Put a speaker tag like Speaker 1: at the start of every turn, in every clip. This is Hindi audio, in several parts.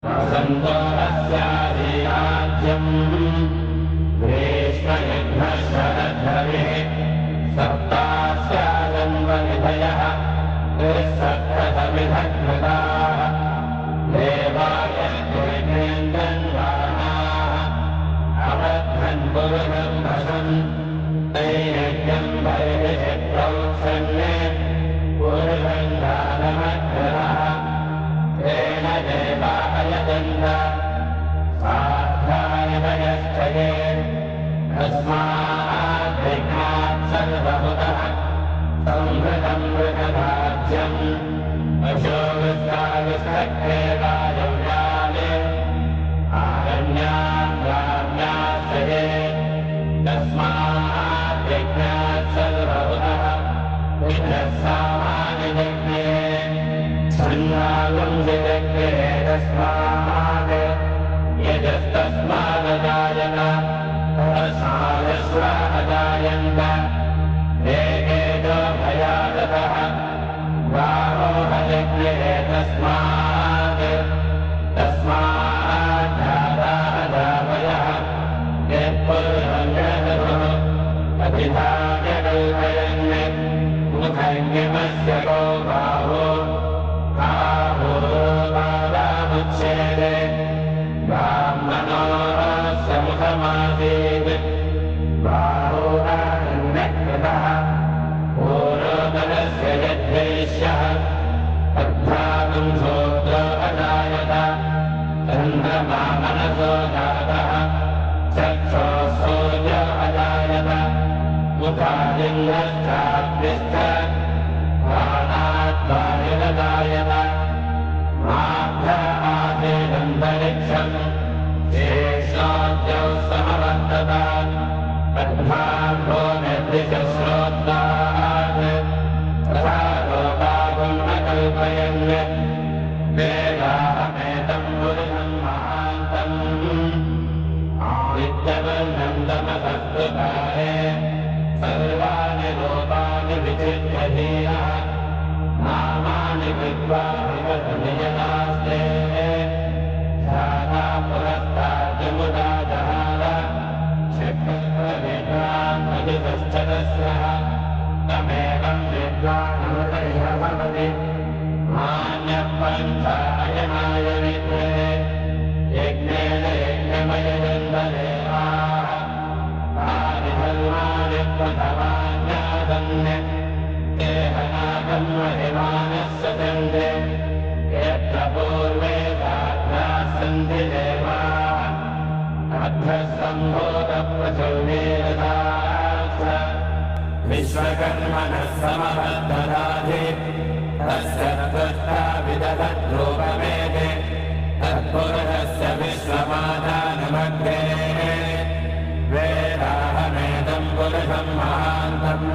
Speaker 1: सन्तोरस्याधिराज्यम् ग्रीष्मयज्ञशरद्धरिः सप्तास्याजन्मनिधयः त्रिसप्तशमिधकृताः देवाय कुर्मेन्द्रन्वाणाः अवध्वन् पुरुषम् भसन् नैयज्ञम् बहिः प्रोक्षण्ये पुरुषम् दानमग्रहः तेन देवायजन्त साध्याय वयश्चये तस्मात् विघ्नात् सर्वभूतः संहृतम् मृगराज्यम् अशोविष्टाविष्टक्रे वायव्याले आरण्यात् ग्राम्याश्रये तस्मात् विघ्नात् सर्वभूतः विघ्नसामान्यज्ञे सन्नागम् विदग्रे तस्मात् यजस्तस्मादजायत तस्मादस्वादजायन्त देवेदो भयादतः गावो हयज्ञे तस्मात् धातादावयः यत्पुरुषङ्गतुः अभिधाय कल्पयन् मुखज्ञमस्य को बाहो बालामुच्छेदे ब्राह्मणोऽस्य मुखमासीत् बाहोरान्यकृतः पूर्वतरस्य यद्वैश्यः अध्यात्मं सोऽत्र अजायत चन्द्रमा मनसो जातः चक्षुः अजायत मुखादिन्द्रश्चाग्निश्च प्राणात् वायुरजायत माभ्य आसीदन्तरिक्षम् शेषाद्यौ समवर्तत पद्माभो निर्दिशश्रोत्रात् तथा लोकागुम् न कल्पयन् वेदाहमेतम् पुरुषम् महान्तम् आदित्यवर्णम् तमसत्कृतारे सर्वाणि रूपाणि विचित्य धीरः नामानि कृत्वा विवदनियतास्ते ध्याना पुरस्ताद्यमुदा जहार क्षिप्रविद्वान् अजितश्चरस्यः तमेवम् विद्वानमृतयः भवति मान्यपन्थायनाय विद्वे यज्ञेन यज्ञमयजन्तदेवाः तानि धर्माणि प्रथमाज्ञातन्य महिमानस्य चन्दे यत्र पूर्वे साध्याः सन्ति देवाः अध्वसम्भूतप्रचुर्वेदाश्च विश्वकर्मणः समबद्धदाधि तस्य त्वष्टा विदधद्रूपमेते तत्पुरुषस्य विश्वमादानमग्रे वेदाहमेदम् पुरुषम् महान्तम्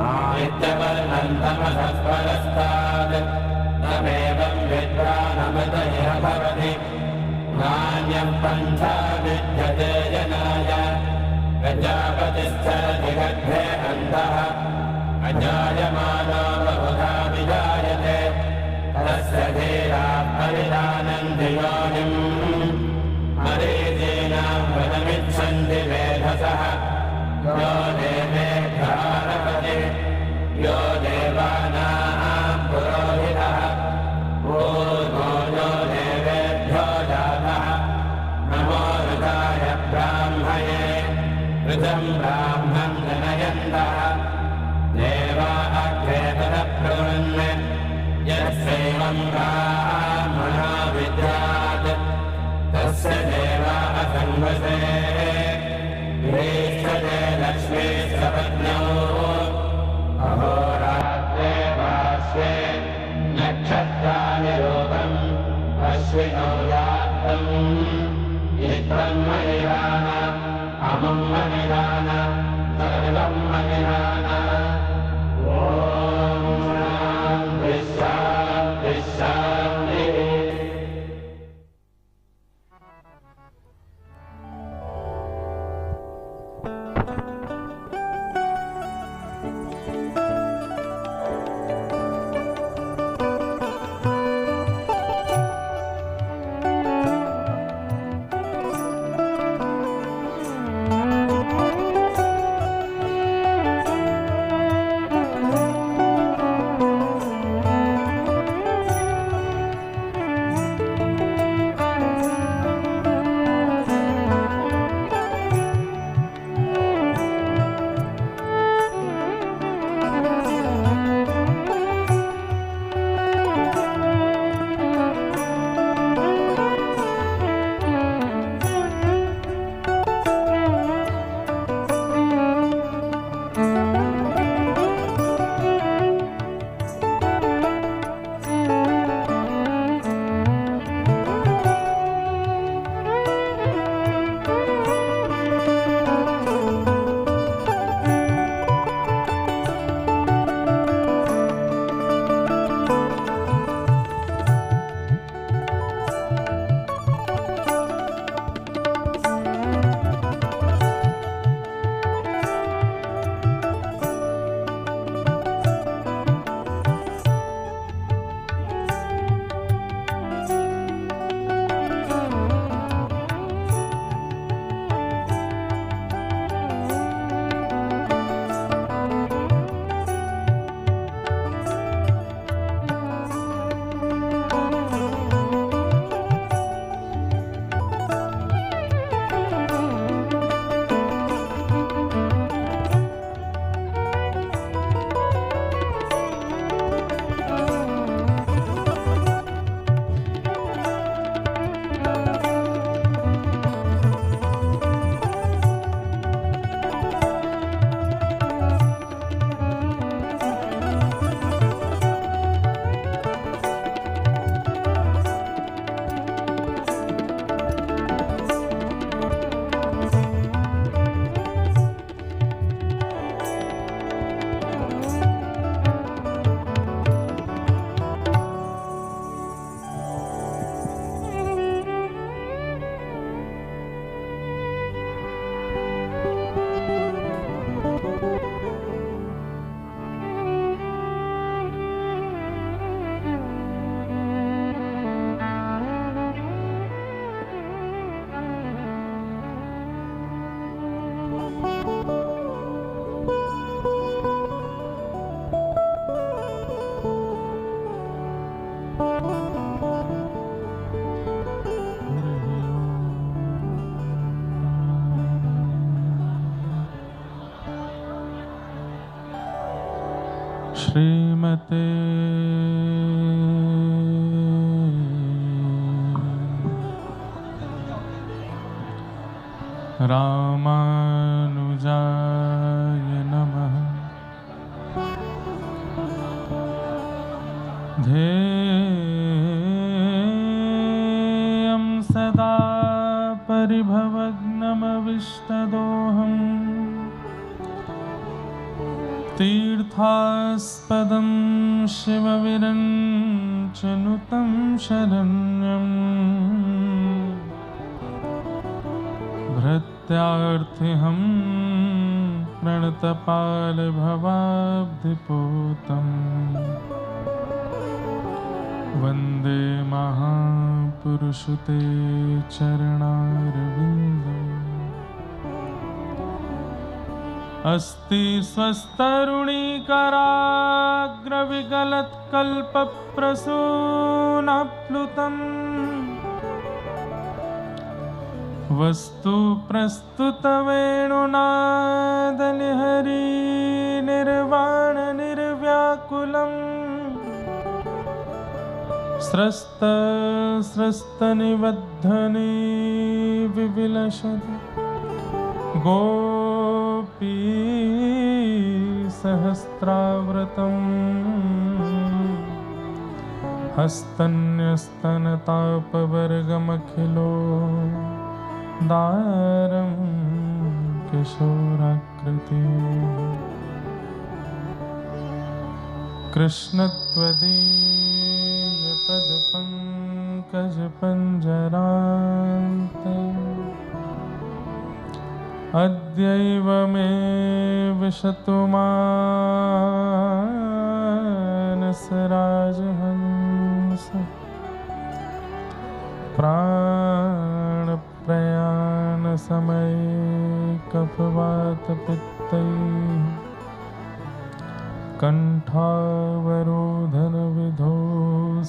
Speaker 1: आदित्यवर्णन्तमसत्परस्तात् तमेवम् विद्वानमृतयः भवति नान्यम् पन्था विद्यते जनाय प्रजापतिश्चरति गर्भे अन्तः अजायमानो बहुधा विजायते तस्य धीराः परिजानन्ति योनिम् मरीचीनाम् वदमिच्छन्ति वेधसः यो देवेभ्यारपति यो देवानाम् पुरोहितः पूर्वो यो देवेभ्यो जातः नमो ऋताय ब्राह्मये ऋतम् ब्राह्मम् जनयन्तः देवा अग्रे तदब्रुवन् यस्यैवम् ब्राह्मणो विद्यात् तस्य देवा असङ्गसे ह्रीष्यते लक्ष्मी सपत्न्यौ अहोरात्रे पार्श्वे नक्षत्राणि रूपम् अश्विनौ यात्तम् इत्रम् मनिदान अमुम् मनिदान सर्वम् मनिदान ॐ शान्ति शान्तिः
Speaker 2: श्रीमते रामानुजाय नमः। ध्येयं सदा परिभवग्नमविष्टदोहम् तीर्थास्पदं शिवविरञ्चनुतं शरण्यम् भृत्यार्थिहं प्रणतपालभवाब्धिपूतम् वन्दे महापुरुषते चरणारविन्दम्। अस्ति स्वस्तरुणीकराग्रविगलत्कल्पप्रसूनाप्लुतम् वस्तु प्रस्तुतवेणुनादनिहरी निर्वाणनिर्व्याकुलम् स्रस्तनिबद्धने विविलसति गोपी सहस्राव्रतम् हस्तन्यस्तनतापवर्गमखिलो दारं किशोराकृति कृष्णत्वदीयपदपङ्कजपञ्जरान्ते अद्यैव मे विशतु मानसराजहंस प्राणप्रयाणसमये कफवातपित्तैः कण्ठावरोधनविधौ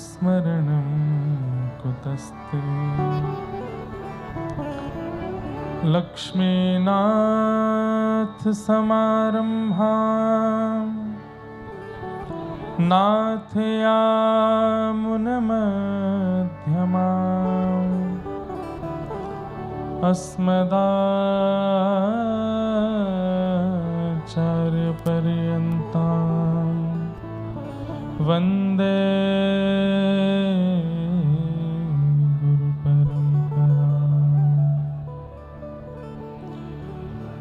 Speaker 2: स्मरणं कुतस्ते लक्ष्मीनाथसमारम्भाम् नाथयामुनमध्यमाम् अस्मदाचार्यपर्यन्तां वन्दे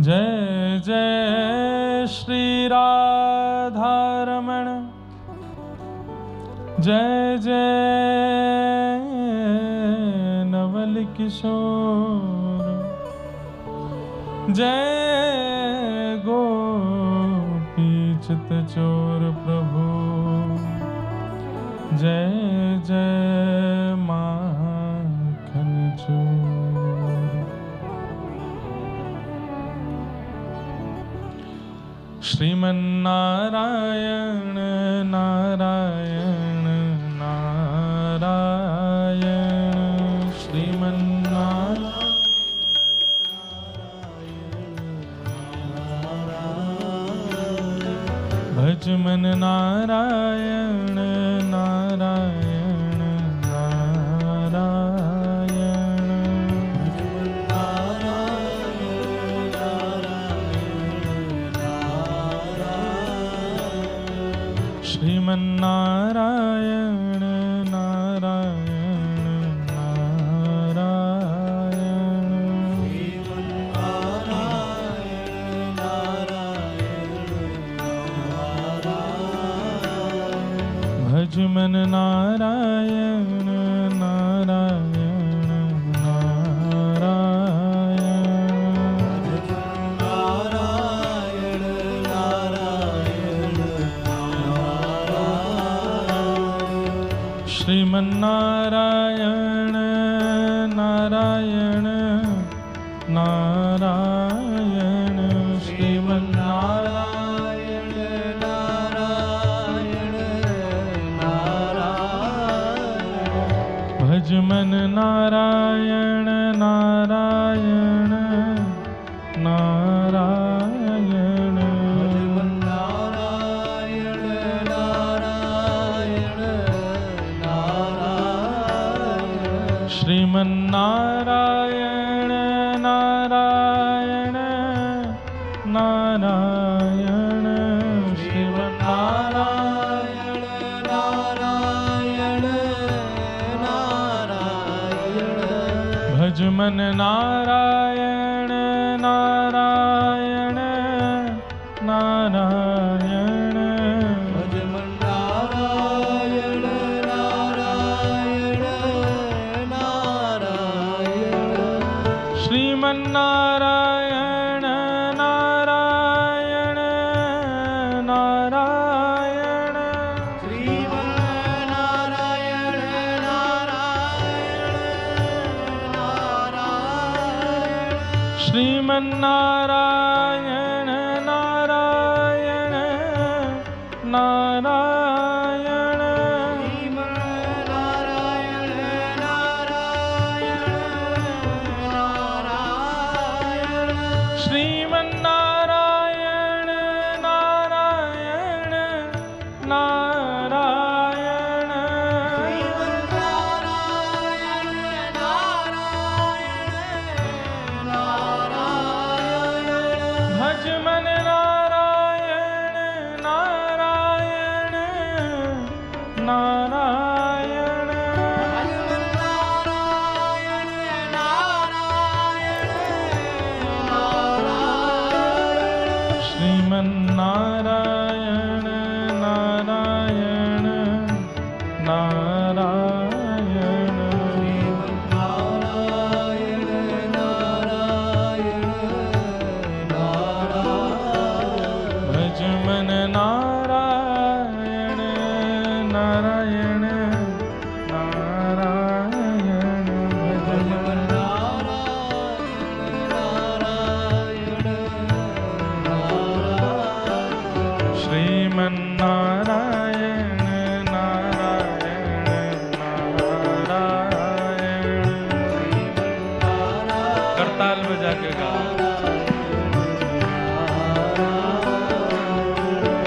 Speaker 2: जय जय श्री राधारमण जय जय नवल किशोर जय गोपी चित चोर प्रभु जय जय माखन चोर। श्रीमन्नारायण नारायण नारायण श्रीमन्नारायण भज मन नारायण नारायण नारायण श्रीमन्नारायण नारायण नारायण भज मन नारायण नारायण श्रीमन्नारायण नारायण नारायण श्रीमन्नारायण नारायण नारायण भज मन नारायण नारायण नारायण श्रीमन्नारायण नारायण नारायण
Speaker 3: श्रीमन्नारायण नारायण नारायण
Speaker 2: भज मन नारायण नारायण नारायण
Speaker 3: भज मन नारायण नारायण नारायण
Speaker 2: श्रीमन्नारायण नारायण नारायण
Speaker 3: श्रीमन्नारायण नारायण नारायण
Speaker 2: श्रीमन्नारायण नारायण नारायण
Speaker 3: श्रीमन्नारायण नारायण नारायण
Speaker 2: श्रीमन्नारायण नारायण नारायण भज मन नारायण नारायण नारायण श्रीमन्नारायण नारायण नारायण भज मन नारायण नारायण नारायण भज मन श्रीमन्नारायण नारायण नारायण करताल बजा के गा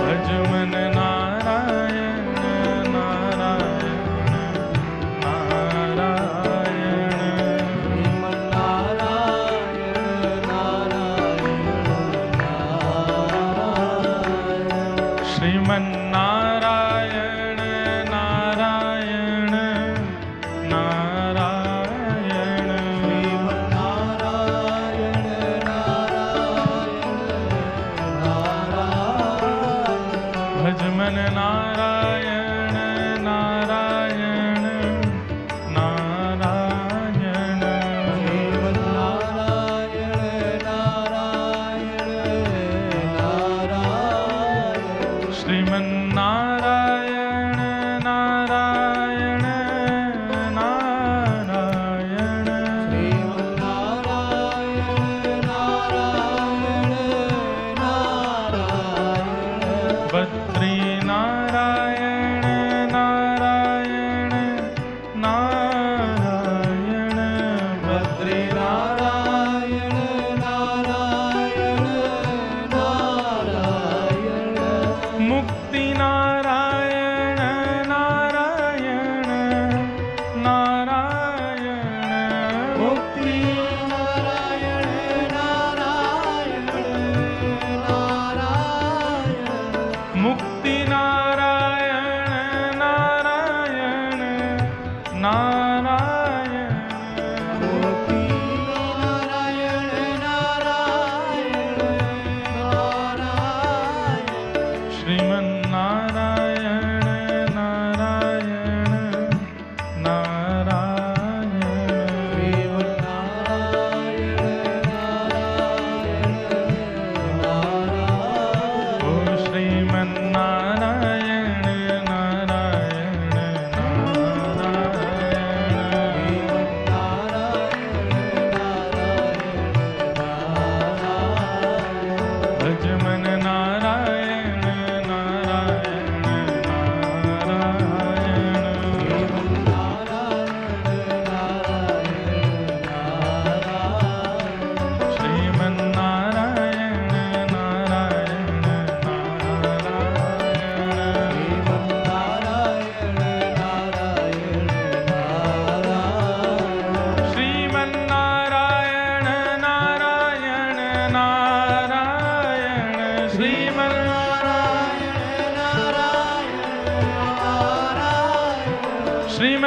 Speaker 2: भज मन नारायण नारायण नारायण श्रीमन्नारायण नारायण नारायण भज मन नारायण नारायण नारायण श्रीमन्नारायण नारायण नारायण बद्री नारायण नारायण नारायण बद्री मुक्ति नारायण नारायण नारायण मुक्ति मुक्ति नारायण नारायण नारायण श्रीमन्नारायण नारायण नारायण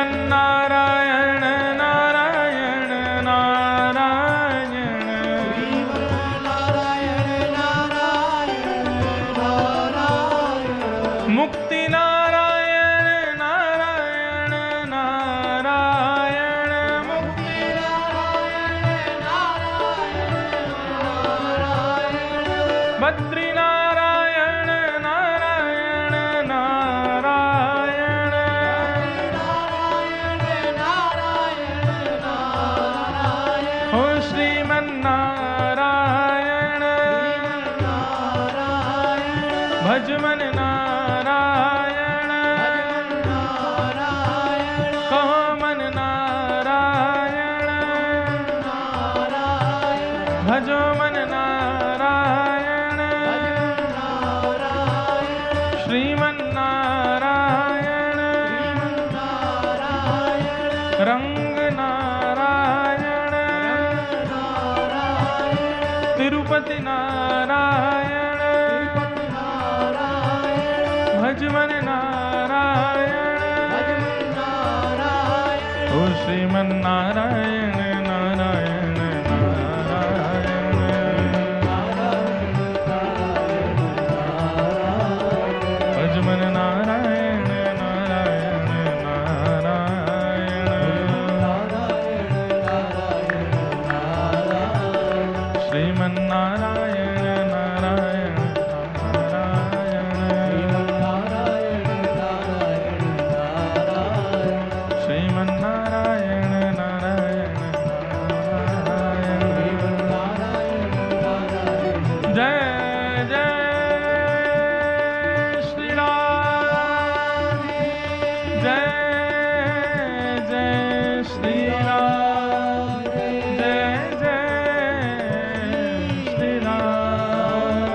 Speaker 2: श्रीमन्नारायण नारायण नारायण
Speaker 3: नारायण नारायण नारायण
Speaker 2: मुक्ति नारायण नारायण नारायण मुक्ति बद्री नारायण नारायण नारायण हो श्रीमन्नारायण भजमन नारायण कहो मन नारायण भजो मन नारायण श्रीमन्नारायण रंग नारायण तिरुपति नारायण भजमन नारायण ओ श्रीमन्नारायण नारायण भजमन नारायण नारायण नारायण श्रीमन्नारायण नारायण श्रीमन्नारायण नारायण जय जय श्री राम जय जय श्री राम जय जय श्री राम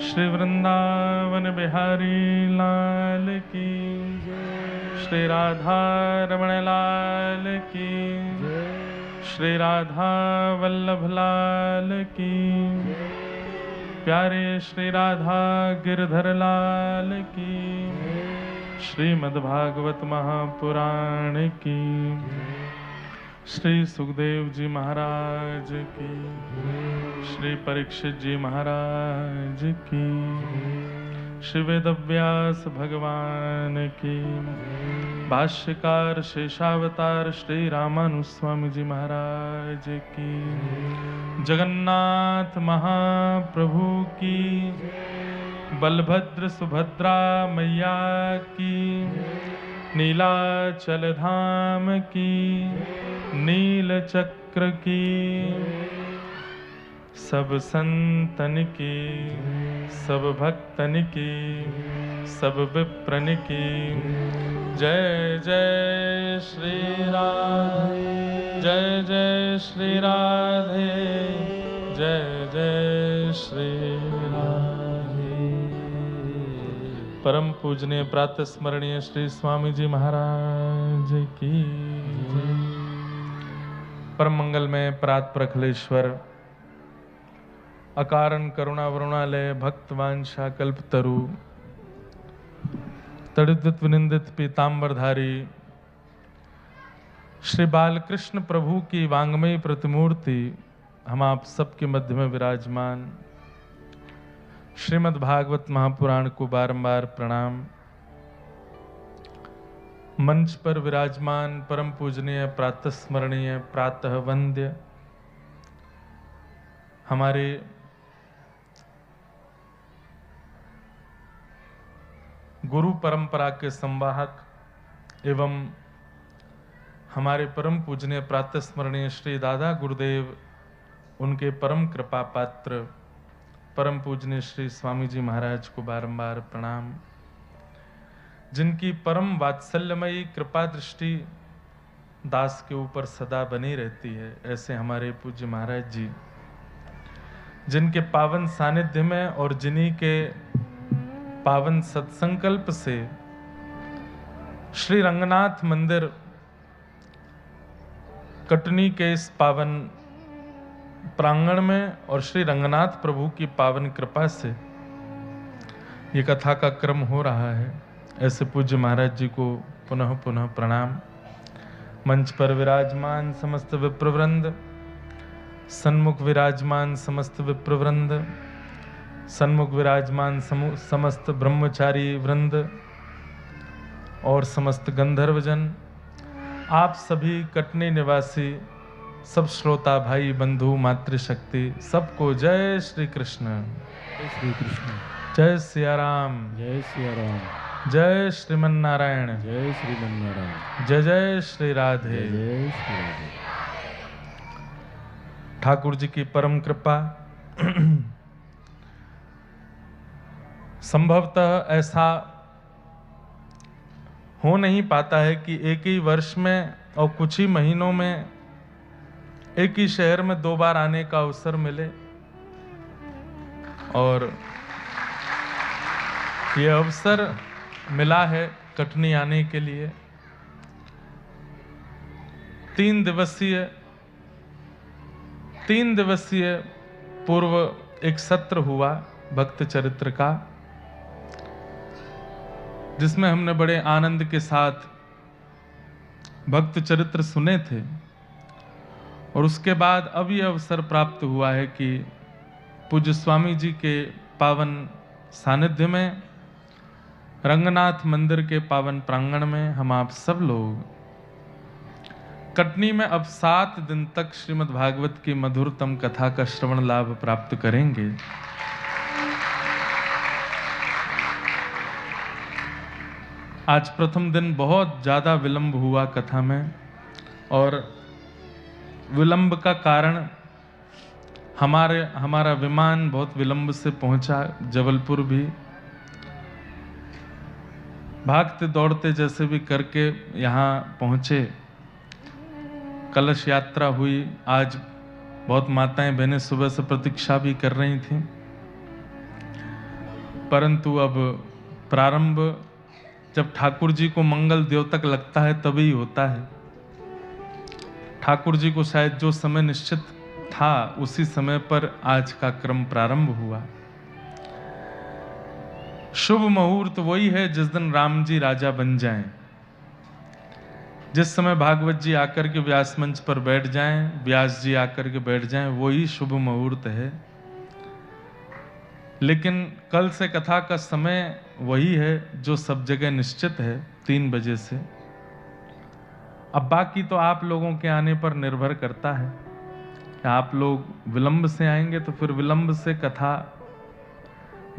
Speaker 2: श्री वृंदावन बिहारी लाल की श्री राधा रमण लाल की श्री राधा वल्लभ लाल की प्यारे श्री राधा गिरधर लाल की श्रीमद्भागवत महापुराण की श्री सुखदेव जी महाराज की श्री परीक्षित जी महाराज की श्री वेदव्यास भगवान की भाष्यकार शेषावतार श्री रामानुस्वामी जी महाराज की जगन्नाथ महाप्रभु की बलभद्र सुभद्रा मैया की नीलाचल धाम की नील चक्र की सब संतन की सब भक्तन की सब विप्रन की जय जय श्री राधे जय जय श्री राधे जय जय श्री राधे। परम पूजनीय प्रातः स्मरणीय श्री स्वामी जी महाराज की जय। परम मंगल में प्रात प्रखलेश्वर अकारण करुणा वरुणालय भक्त वांछा कल्पतरु तड़ित विनिंदित पीतांबरधारी श्री बालकृष्ण प्रभु की वांगमयी प्रतिमूर्ति हम आप सबके मध्य में विराजमान श्रीमद् भागवत महापुराण को बारंबार प्रणाम। मंच पर विराजमान परम पूजनीय प्रातः स्मरणीय प्रातः वंद्य हमारे गुरु परंपरा के संवाहक एवं हमारे परम पूजनीय प्रातः स्मरणीय श्री दादा गुरुदेव उनके परम कृपा पात्र परम पूजनीय श्री स्वामी जी महाराज को बारंबार प्रणाम। जिनकी परम वात्सल्यमयी कृपा दृष्टि दास के ऊपर सदा बनी रहती है, ऐसे हमारे पूज्य महाराज जी जिनके पावन सानिध्य में और जिन्हीं के पावन सत्संकल्प से श्री रंगनाथ मंदिर कटनी के इस पावन प्रांगण में और श्री रंगनाथ प्रभु की पावन कृपा से ये कथा का क्रम हो रहा है। ऐसे पूज्य महाराज जी को पुनः पुनः प्रणाम। मंच पर विराजमान समस्त विप्रवृंद, सन्मुख विराजमान समस्त विप्रवृंद, सन्मुख विराजमान समस्त ब्रह्मचारी वृंद और समस्त गंधर्वजन, आप सभी कटनी निवासी सब श्रोता भाई बंधु मातृशक्ति, सबको जय श्री कृष्ण।
Speaker 4: जय श्री कृष्ण।
Speaker 2: जय सिया राम।
Speaker 4: जय सिया राम।
Speaker 2: जय श्रीमन नारायण।
Speaker 4: जय श्रीमन नारायण।
Speaker 2: जय जय श्री राधे।
Speaker 4: जय श्री राधे।
Speaker 2: ठाकुर जी की परम कृपा। संभवतः ऐसा हो नहीं पाता है कि एक ही वर्ष में और कुछ ही महीनों में एक ही शहर में 2 बार आने का अवसर मिले, और ये अवसर मिला है कटनी आने के लिए। 3 दिवसीय पूर्व एक सत्र हुआ भक्त चरित्र का, जिसमें हमने बड़े आनंद के साथ भक्त चरित्र सुने थे। और उसके बाद अब यह अवसर प्राप्त हुआ है कि पूज्य स्वामी जी के पावन सानिध्य में, रंगनाथ मंदिर के पावन प्रांगण में हम आप सब लोग कटनी में अब 7 दिन तक श्रीमद् भागवत की मधुरतम कथा का श्रवण लाभ प्राप्त करेंगे। आज प्रथम दिन बहुत ज़्यादा विलंब हुआ कथा में, और विलंब का कारण हमारा विमान बहुत विलंब से पहुंचा जबलपुर भी। भागते दौड़ते जैसे भी करके यहाँ पहुँचे। कलश यात्रा हुई। आज बहुत माताएं बहनें सुबह से प्रतीक्षा भी कर रही थीं, परंतु अब प्रारंभ जब ठाकुर जी को मंगल द्योतक लगता है तभी होता है। ठाकुर जी को शायद जो समय निश्चित था उसी समय पर आज का क्रम प्रारंभ हुआ। शुभ मुहूर्त वही है जिस दिन राम जी राजा बन जाएं, जिस समय भागवत जी आकर के व्यास मंच पर बैठ जाएं, व्यास जी आकर के बैठ जाएं, वही शुभ मुहूर्त है। लेकिन कल से कथा का समय वही है जो सब जगह निश्चित है, 3 बजे से। अब बाकी तो आप लोगों के आने पर निर्भर करता है। आप लोग विलंब से आएंगे तो फिर विलंब से कथा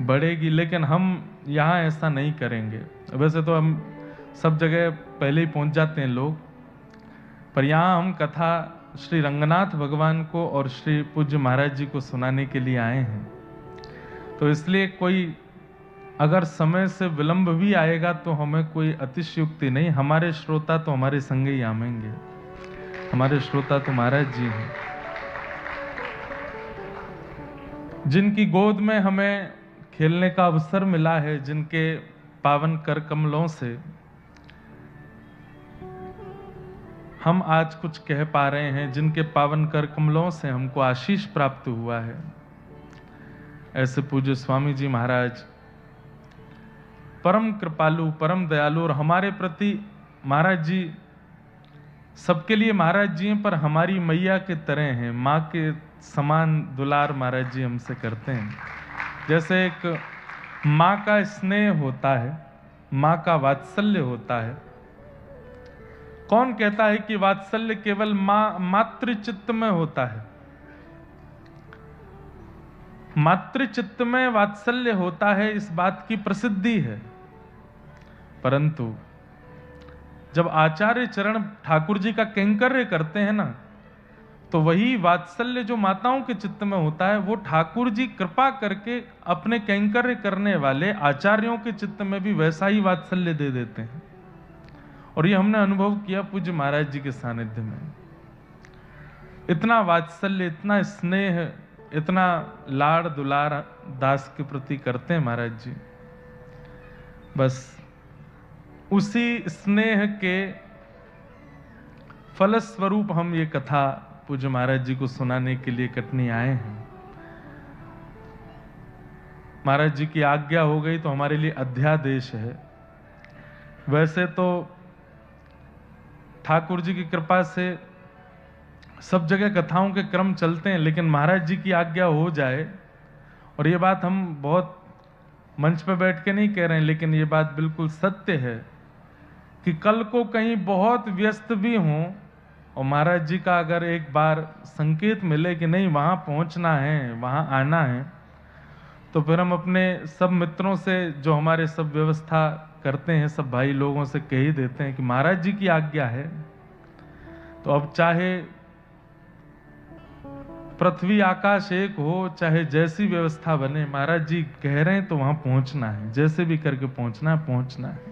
Speaker 2: बढ़ेगी, लेकिन हम यहाँ ऐसा नहीं करेंगे। वैसे तो हम सब जगह पहले ही पहुँच जाते हैं लोग, पर यहाँ हम कथा श्री रंगनाथ भगवान को और श्री पूज्य महाराज जी को सुनाने के लिए आए हैं। तो इसलिए कोई अगर समय से विलंब भी आएगा तो हमें कोई अतिशयोक्ति नहीं। हमारे श्रोता तो हमारे संग ही आमेंगे। हमारे श्रोता तो महाराज जी हैं, जिनकी गोद में हमें खेलने का अवसर मिला है, जिनके पावन कर कमलों से हम आज कुछ कह पा रहे हैं, जिनके पावन कर कमलों से हमको आशीष प्राप्त हुआ है। ऐसे पूज्य स्वामी जी महाराज परम कृपालु, परम दयालु, और हमारे प्रति महाराज जी सबके लिए महाराज जी हैं, पर हमारी मैया के तरह हैं। माँ के समान दुलार महाराज जी हमसे करते हैं। जैसे एक माँ का स्नेह होता है, माँ का वात्सल्य होता है। कौन कहता है कि वात्सल्य केवल मातृचित्त में होता है? मातृचित्त में वात्सल्य होता है, इस बात की प्रसिद्धि है। परंतु जब आचार्य चरण ठाकुर जी का कैंकर्य करते हैं ना, तो वही वात्सल्य जो माताओं के चित्त में होता है, वो ठाकुर जी कृपा करके अपने कैंकर्य करने वाले आचार्यों के चित्त में भी वैसा ही वात्सल्य दे देते हैं। और ये हमने अनुभव किया पूज्य महाराज जी के सानिध्य में। इतना वात्सल्य, इतना स्नेह, इतना लाड़ दुलार दास के प्रति करते हैं महाराज जी। बस उसी स्नेह के फलस्वरूप हम ये कथा पूज्य महाराज जी को सुनाने के लिए कटनी आए हैं। महाराज जी की आज्ञा हो गई तो हमारे लिए अध्यादेश है। वैसे तो ठाकुर जी की कृपा से सब जगह कथाओं के क्रम चलते हैं, लेकिन महाराज जी की आज्ञा हो जाए, और ये बात हम बहुत मंच पर बैठ के नहीं कह रहे हैं, लेकिन ये बात बिल्कुल सत्य है कि कल को कहीं बहुत व्यस्त भी हों और महाराज जी का अगर एक बार संकेत मिले कि नहीं वहाँ पहुँचना है, वहाँ आना है, तो फिर हम अपने सब मित्रों से जो हमारे सब व्यवस्था करते हैं, सब भाई लोगों से कह ही देते हैं कि महाराज जी की आज्ञा है। तो अब चाहे पृथ्वी आकाश एक हो, चाहे जैसी व्यवस्था बने, महाराज जी कह रहे हैं तो वहां पहुंचना है, जैसे भी करके पहुंचना है।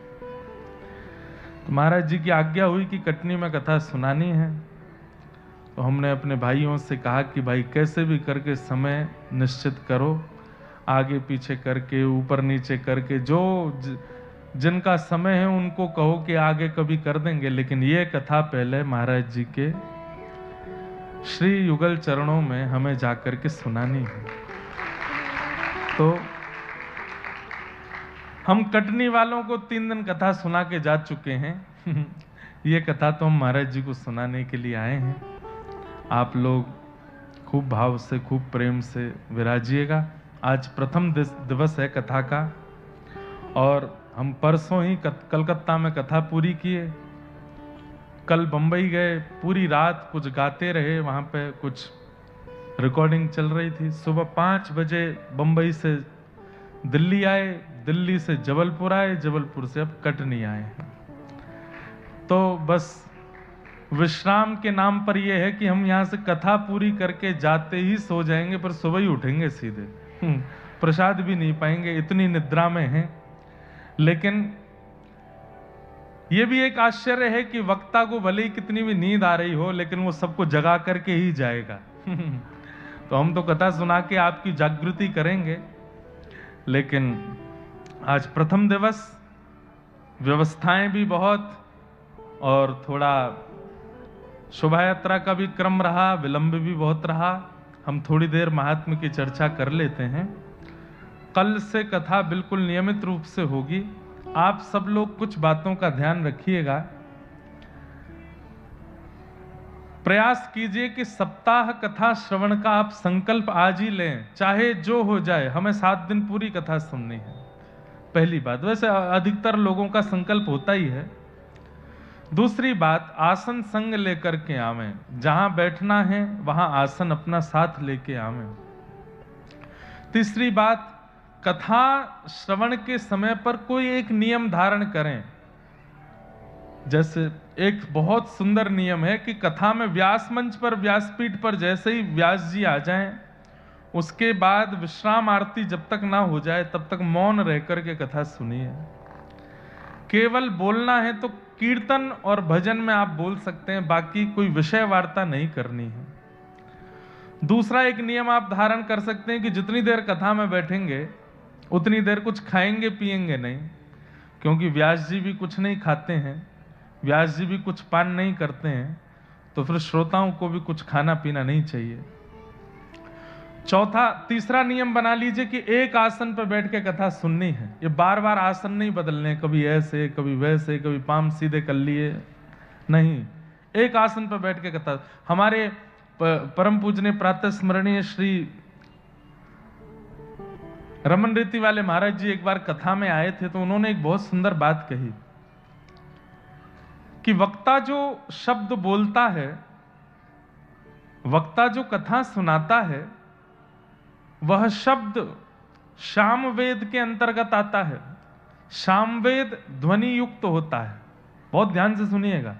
Speaker 2: तो महाराज जी की आज्ञा हुई कि कटनी में कथा सुनानी है। तो हमने अपने भाइयों से कहा कि भाई कैसे भी करके समय निश्चित करो, आगे पीछे करके, ऊपर नीचे करके, जो जिनका समय है उनको कहो कि आगे कभी कर देंगे, लेकिन ये कथा पहले महाराज जी के श्री युगल चरणों में हमें जाकर के सुनानी है। तो हम कटनी वालों को 3 दिन कथा सुना के जा चुके हैं। ये कथा तो हम महाराज जी को सुनाने के लिए आए हैं। आप लोग खूब भाव से, खूब प्रेम से विराजिएगा। आज प्रथम दिवस है कथा का, और हम परसों ही कलकत्ता में कथा पूरी किए। कल बंबई गए, पूरी रात कुछ गाते रहे, वहाँ पे कुछ रिकॉर्डिंग चल रही थी। सुबह 5 बजे बंबई से दिल्ली आए, दिल्ली से जबलपुर आए, जबलपुर से अब कटनी आए हैं। तो बस विश्राम के नाम पर यह है कि हम यहाँ से कथा पूरी करके जाते ही सो जाएंगे, पर सुबह ही उठेंगे सीधे। प्रसाद भी नहीं पाएंगे, इतनी निद्रा में हैं। लेकिन ये भी एक आश्चर्य है कि वक्ता को भले ही कितनी भी नींद आ रही हो, लेकिन वो सबको जगा करके ही जाएगा। तो हम तो कथा सुना के आपकी जागृति करेंगे, लेकिन आज प्रथम दिवस, व्यवस्थाएं भी बहुत, और थोड़ा शोभा यात्रा का भी क्रम रहा, विलंब भी बहुत रहा। हम थोड़ी देर महात्म्य की चर्चा कर लेते हैं। कल से कथा बिल्कुल नियमित रूप से होगी। आप सब लोग कुछ बातों का ध्यान रखिएगा। प्रयास कीजिए कि सप्ताह कथा श्रवण का आप संकल्प आज ही लें, चाहे जो हो जाए, हमें 7 दिन पूरी कथा सुननी है। पहली बात, वैसे अधिकतर लोगों का संकल्प होता ही है। दूसरी बात, आसन संग लेकर के आवें, जहां बैठना है वहां आसन अपना साथ लेके आवें। तीसरी बात, कथा श्रवण के समय पर कोई एक नियम धारण करें। जैसे एक बहुत सुंदर नियम है कि कथा में व्यास मंच पर, व्यासपीठ पर जैसे ही व्यास जी आ जाएं, उसके बाद विश्राम आरती जब तक ना हो जाए तब तक मौन रह करके कथा सुनिए। केवल बोलना है तो कीर्तन और भजन में आप बोल सकते हैं, बाकी कोई विषय वार्ता नहीं करनी है। दूसरा एक नियम आप धारण कर सकते हैं कि जितनी देर कथा में बैठेंगे उतनी देर कुछ खाएंगे पिएंगे नहीं, क्योंकि व्यास जी भी कुछ नहीं खाते हैं, व्यास जी भी कुछ पान नहीं करते हैं, तो फिर श्रोताओं को भी कुछ खाना पीना नहीं चाहिए। तीसरा नियम बना लीजिए कि एक आसन पर बैठ के कथा सुननी है। ये बार बार आसन नहीं बदलने, कभी ऐसे कभी वैसे, कभी पाम सीधे कर लिए, नहीं, एक आसन पर बैठ के कथा। हमारे परम पूजनीय प्रातः स्मरणीय श्री रमन रीति वाले महाराज जी एक बार कथा में आए थे, तो उन्होंने एक बहुत सुंदर बात कही कि वक्ता जो शब्द बोलता है, वक्ता जो कथा सुनाता है, वह शब्द सामवेद के अंतर्गत आता है। सामवेद ध्वनि युक्त होता है। बहुत ध्यान से सुनिएगा।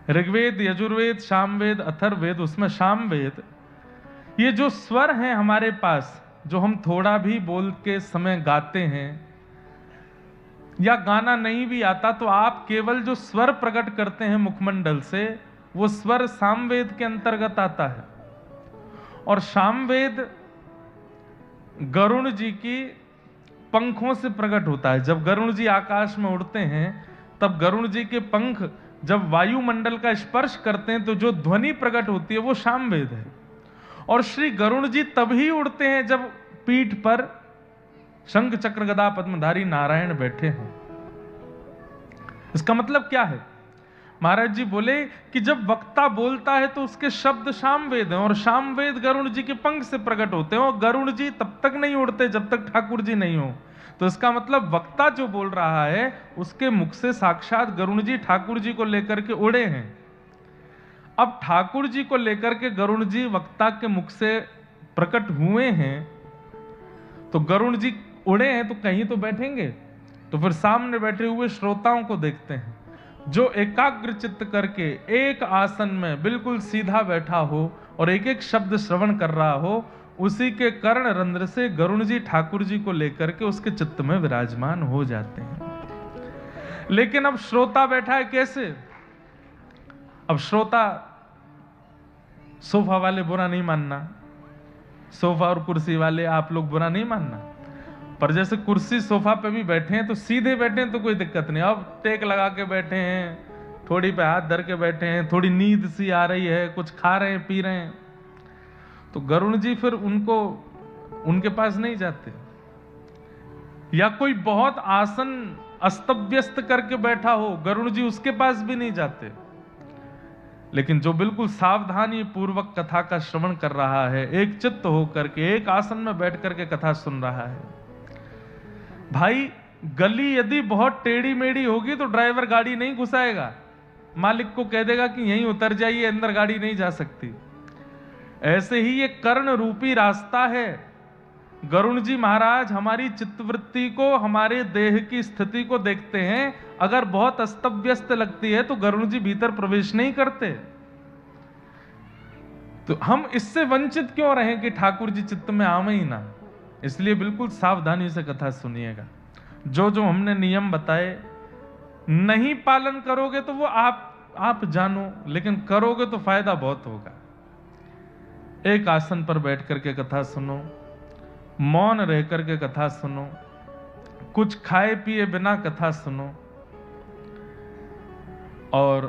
Speaker 2: ऋग्वेद, यजुर्वेद, सामवेद, अथर्ववेद, उसमें सामवेद, ये जो स्वर हैं हमारे पास, जो हम थोड़ा भी बोल के समय गाते हैं, या गाना नहीं भी आता तो आप केवल जो स्वर प्रकट करते हैं मुखमंडल से, वो स्वर सामवेद के अंतर्गत आता है। और सामवेद गरुण जी की पंखों से प्रकट होता है। जब गरुण जी आकाश में उड़ते हैं, तब गरुण जी के पंख जब वायुमंडल का स्पर्श करते हैं, तो जो ध्वनि प्रकट होती है वो सामवेद है। और श्री गरुण जी तभी उड़ते हैं जब पीठ पर शंख चक्र गदा पद्मधारी नारायण बैठे हैं। इसका मतलब क्या है? महाराज जी बोले कि जब वक्ता बोलता है तो उसके शब्द सामवेद हैं, और सामवेद गरुड़ जी के पंख से प्रकट होते हैं, और गरुड़ जी तब तक नहीं उड़ते जब तक ठाकुर जी नहीं हो। तो इसका मतलब वक्ता जो बोल रहा है उसके मुख से साक्षात गरुड़ जी ठाकुर जी को लेकर के उड़े हैं। अब ठाकुर जी को लेकर के गरुड़ जी वक्ता के मुख से प्रकट हुए हैं, तो गरुड़ जी उड़े हैं तो कहीं तो बैठेंगे। तो फिर सामने बैठे हुए श्रोताओं को देखते हैं, जो एकाग्र चित्त करके एक आसन में बिल्कुल सीधा बैठा हो और एक एक शब्द श्रवण कर रहा हो, उसी के कर्ण रंध्र से गरुड़ जी ठाकुर जी को लेकर के उसके चित्त में विराजमान हो जाते हैं। लेकिन अब श्रोता बैठा है कैसे? अब श्रोता, सोफा वाले बुरा नहीं मानना, सोफा और कुर्सी वाले आप लोग बुरा नहीं मानना, पर जैसे कुर्सी सोफा पे भी बैठे हैं तो सीधे बैठे हैं तो कोई दिक्कत नहीं। अब टेक लगा के बैठे हैं, थोड़ी पे हाथ धर के बैठे हैं, थोड़ी नींद सी आ रही है, कुछ खा रहे हैं पी रहे हैं, तो गरुड़ जी फिर उनके पास नहीं जाते। या कोई बहुत आसन अस्त व्यस्त करके बैठा हो, गरुड़ जी उसके पास भी नहीं जाते। लेकिन जो बिल्कुल सावधानी पूर्वक कथा का श्रवण कर रहा है, एक चित्त होकर के एक आसन में बैठ करके कथा सुन रहा है, भाई गली यदि बहुत टेढ़ी मेढ़ी होगी तो ड्राइवर गाड़ी नहीं घुसाएगा, मालिक को कह देगा कि यहीं उतर जाइए, अंदर गाड़ी नहीं जा सकती। ऐसे ही ये कर्ण रूपी रास्ता है। गरुड़ जी महाराज हमारी चित्तवृत्ति को, हमारे देह की स्थिति को देखते हैं, अगर बहुत अस्त व्यस्त लगती है तो गरुड़ जी भीतर प्रवेश नहीं करते। तो हम इससे वंचित क्यों रहें कि ठाकुर जी चित्त में आवे ही ना। इसलिए बिल्कुल सावधानी से कथा सुनिएगा। जो जो हमने नियम बताए नहीं पालन करोगे तो वो आप जानो, लेकिन करोगे तो फायदा बहुत होगा। एक आसन पर बैठ करके कथा सुनो, मौन रह करके कथा सुनो, कुछ खाए पिए बिना कथा सुनो। और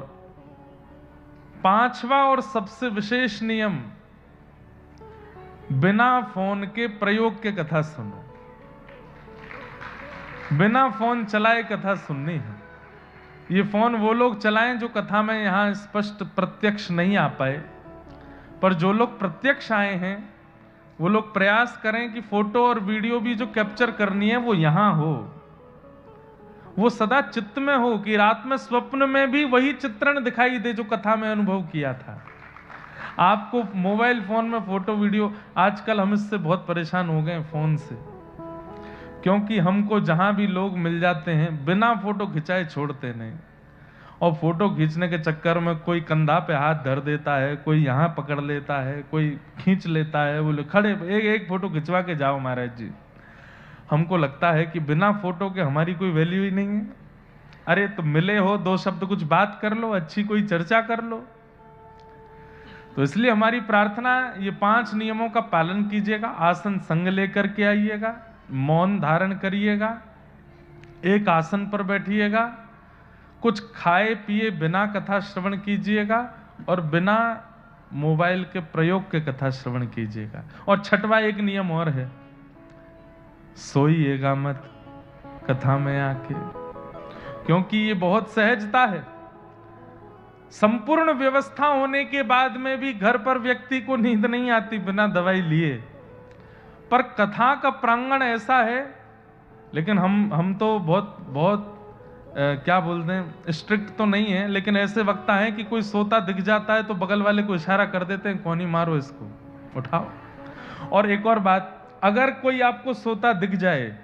Speaker 2: पांचवा और सबसे विशेष नियम, बिना फोन के प्रयोग के कथा सुनो। बिना फोन चलाए कथा सुननी है। ये फोन वो लोग चलाएं जो कथा में यहां स्पष्ट प्रत्यक्ष नहीं आ पाए, पर जो लोग प्रत्यक्ष आए हैं वो लोग प्रयास करें कि फोटो और वीडियो भी जो कैप्चर करनी है वो यहां हो, वो सदा चित्त में हो, कि रात में स्वप्न में भी वही चित्रण दिखाई दे जो कथा में अनुभव किया था। आपको मोबाइल फोन में फोटो वीडियो, आजकल हम इससे बहुत परेशान हो गए फोन से, क्योंकि हमको जहां भी लोग मिल जाते हैं बिना फोटो खिंचाए छोड़ते नहीं। और फोटो खींचने के चक्कर में कोई कंधा पे हाथ धर देता है, कोई यहाँ पकड़ लेता है, कोई खींच लेता है, बोले खड़े एक फोटो खिंचवा के जाओ महाराज जी। हमको लगता है कि बिना फोटो के हमारी कोई वैल्यू ही नहीं है। अरे तो मिले हो, दो शब्द कुछ बात कर लो, अच्छी कोई चर्चा कर लो। तो इसलिए हमारी प्रार्थना, ये 5 नियमों का पालन कीजिएगा। आसन संग लेकर के आइएगा, मौन धारण करिएगा, एक आसन पर बैठिएगा, कुछ खाए पिए बिना कथा श्रवण कीजिएगा, और बिना मोबाइल के प्रयोग के कथा श्रवण कीजिएगा। और छठवां एक नियम और है, सोइएगा मत कथा में आके, क्योंकि ये बहुत सहजता है। संपूर्ण व्यवस्था होने के बाद में भी घर पर व्यक्ति को नींद नहीं आती बिना दवाई लिए, पर कथा का प्रांगण ऐसा है। लेकिन हम तो बहुत क्या बोलते हैं, स्ट्रिक्ट तो नहीं है, लेकिन ऐसे वक्ता हैं कि कोई सोता दिख जाता है तो बगल वाले को इशारा कर देते हैं, कौन ही मारो इसको, उठाओ। और एक और बात, अगर कोई आपको सोता दिख जाए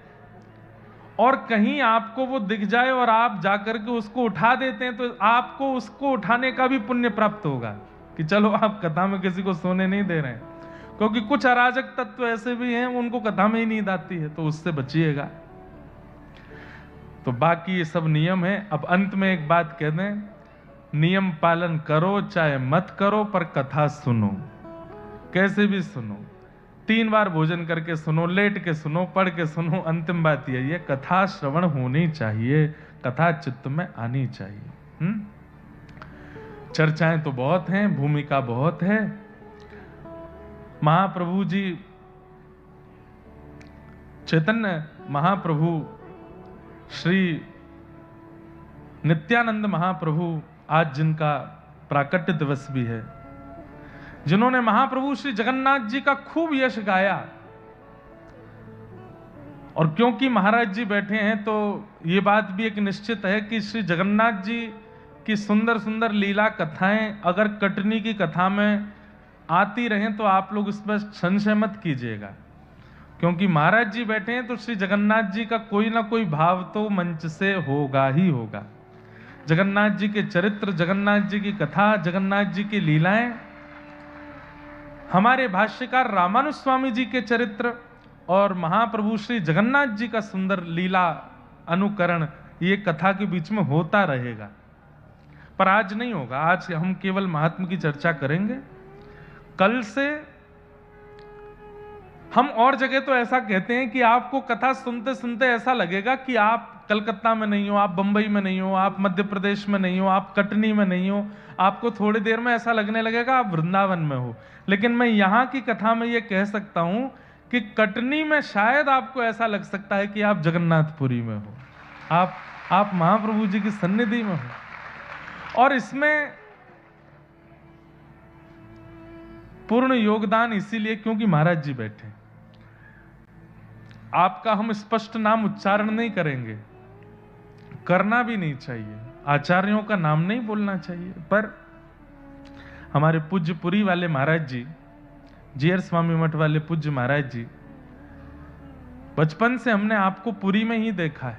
Speaker 2: और कहीं आपको वो दिख जाए और आप जाकर के उसको उठा देते हैं, तो आपको उसको उठाने का भी पुण्य प्राप्त होगा कि चलो आप कथा में किसी को सोने नहीं दे रहे हैं। क्योंकि कुछ अराजक तत्व ऐसे भी हैं, उनको कथा में ही नींद आती है, तो उससे बचिएगा। तो बाकी ये सब नियम है। अब अंत में एक बात कह दें, नियम पालन करो चाहे मत करो, पर कथा सुनो, कैसे भी सुनो। 3 बार भोजन करके सुनो, लेट के सुनो, पढ़ के सुनो। अंतिम बात यही है, कथा श्रवण होनी चाहिए, कथा चित्त में आनी चाहिए। चर्चाएं तो बहुत हैं, भूमिका बहुत है। महाप्रभु जी चैतन्य महाप्रभु श्री नित्यानंद महाप्रभु आज जिनका प्राकट्य दिवस भी है, जिन्होंने महाप्रभु श्री जगन्नाथ जी का खूब यश गाया, और क्योंकि महाराज जी बैठे हैं तो ये बात भी एक निश्चित है कि श्री जगन्नाथ जी की सुंदर सुंदर लीला कथाएं अगर कटनी की कथा में आती रहें तो आप लोग इस पर संशय मत कीजिएगा, क्योंकि महाराज जी बैठे हैं तो श्री जगन्नाथ जी का कोई ना कोई भाव तो मंच से होगा ही होगा। जगन्नाथ जी के चरित्र, जगन्नाथ जी की कथा, जगन्नाथ जी की लीलाएं, हमारे भाष्यकार रामानुज स्वामी जी के चरित्र और महाप्रभु श्री जगन्नाथ जी का सुंदर लीला अनुकरण, ये कथा के बीच में होता रहेगा। पर आज नहीं होगा, आज हम केवल महात्मा की चर्चा करेंगे। कल से हम और जगह तो ऐसा कहते हैं कि आपको कथा सुनते सुनते ऐसा लगेगा कि आप कलकत्ता में नहीं हो, आप बंबई में नहीं हो, आप मध्य प्रदेश में नहीं हो, आप कटनी में नहीं हो, आपको थोड़ी देर में ऐसा लगने लगेगा आप वृंदावन में हो। लेकिन मैं यहाँ की कथा में ये कह सकता हूं कि कटनी में शायद आपको ऐसा लग सकता है कि आप जगन्नाथपुरी में हो, आप महाप्रभु जी की सन्निधि में हो। और इसमें पूर्ण योगदान इसीलिए क्योंकि महाराज जी बैठे। आपका हम स्पष्ट नाम उच्चारण नहीं करेंगे, करना भी नहीं चाहिए, आचार्यों का नाम नहीं बोलना चाहिए, पर हमारे पूज्य पुरी वाले महाराज जी, जीयर स्वामी मठ वाले पूज्य महाराज जी, बचपन से हमने आपको पुरी में ही देखा है,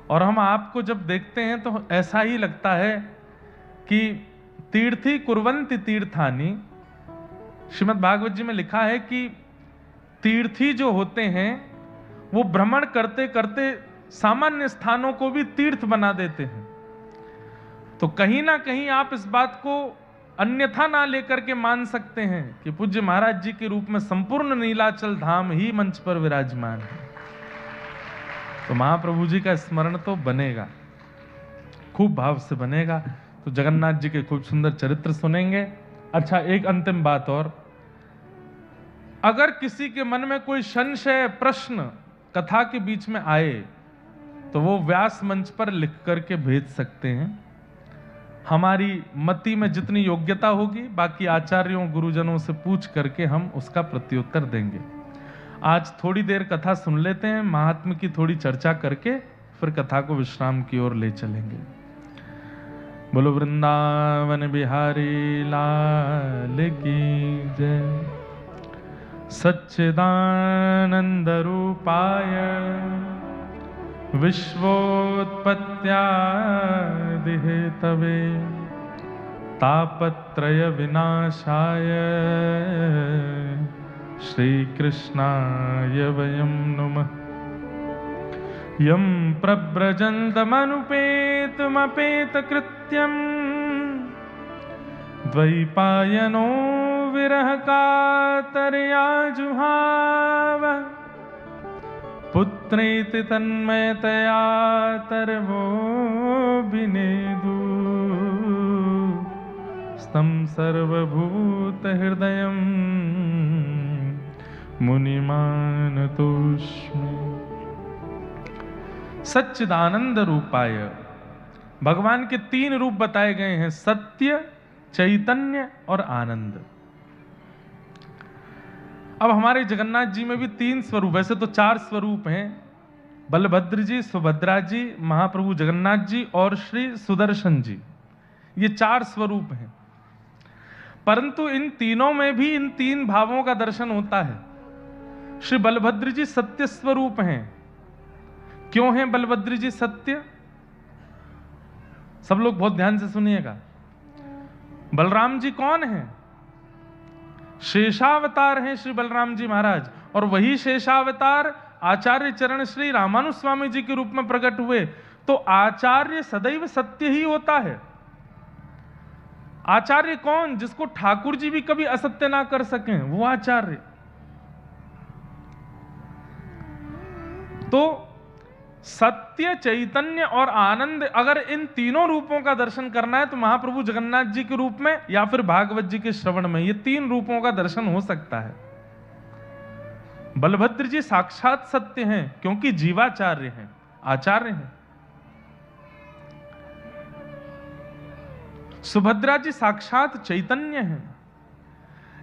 Speaker 2: और हम आपको जब देखते हैं तो ऐसा ही लगता है कि तीर्थी कुर्वन्ति तीर्थानि। श्रीमद् भागवत जी में लिखा है कि तीर्थी जो होते हैं वो भ्रमण करते करते सामान्य स्थानों को भी तीर्थ बना देते हैं। तो कहीं ना कहीं आप इस बात को अन्यथा ना लेकर के मान सकते हैं कि पूज्य महाराज जी के रूप में संपूर्ण नीलाचल धाम ही मंच पर विराजमान है। तो महाप्रभु जी का स्मरण तो बनेगा, खूब भाव से बनेगा। तो जगन्नाथ जी के खूब सुंदर चरित्र सुनेंगे। अच्छा, एक अंतिम बात और, अगर किसी के मन में कोई संशय प्रश्न कथा के बीच में आए तो वो व्यास मंच पर लिख करके भेज सकते हैं। हमारी मति में जितनी योग्यता होगी बाकी आचार्यों गुरुजनों से पूछ करके हम उसका प्रत्युत्तर देंगे। आज थोड़ी देर कथा सुन लेते हैं, महात्मा की थोड़ी चर्चा करके फिर कथा को विश्राम की ओर ले चलेंगे। बोलो वृंदावन बिहारी लाल की जय। सच्चिदानंद रूपाय विश्वोत्पत्त्यादि हेतवे तापत्रय विनाशाय श्रीकृष्णाय वयं नुमः। यं प्रव्रजन्तमनुपेतमपेतकृत्यं द्वैपायनो विरह कातर्या जुहाव पुत्रेति तन्मयतया तरवोऽभिनेदु स्तं सर्वभूतहृदयं मुनिमानतोऽस्मि। सच्चिदानंद रूपाय, भगवान के तीन रूप बताए गए हैं, सत्य, चैतन्य और आनंद। अब हमारे जगन्नाथ जी में भी तीन स्वरूप, वैसे तो चार स्वरूप हैं, बलभद्र जी, सुभद्रा जी, महाप्रभु जगन्नाथ जी और श्री सुदर्शन जी, ये चार स्वरूप हैं। परंतु इन तीनों में भी इन तीन भावों का दर्शन होता है। श्री बलभद्र जी सत्य स्वरूप हैं। क्यों हैं बलभद्र जी सत्य? सब लोग बहुत ध्यान से सुनिएगा। बलराम जी कौन हैं? शेषावतार हैं श्री बलराम जी महाराज, और वही शेषावतार आचार्य चरण श्री रामानुज स्वामी जी के रूप में प्रकट हुए। तो आचार्य सदैव सत्य ही होता है। आचार्य कौन? जिसको ठाकुर जी भी कभी असत्य ना कर सकें, वो आचार्य। तो सत्य, चैतन्य और आनंद, अगर इन तीनों रूपों का दर्शन करना है तो महाप्रभु जगन्नाथ जी के रूप में या फिर भागवत जी के श्रवण में, ये तीन रूपों का दर्शन हो सकता है। बलभद्र जी साक्षात सत्य हैं क्योंकि जीवाचार्य हैं, आचार्य हैं। सुभद्रा जी साक्षात चैतन्य हैं।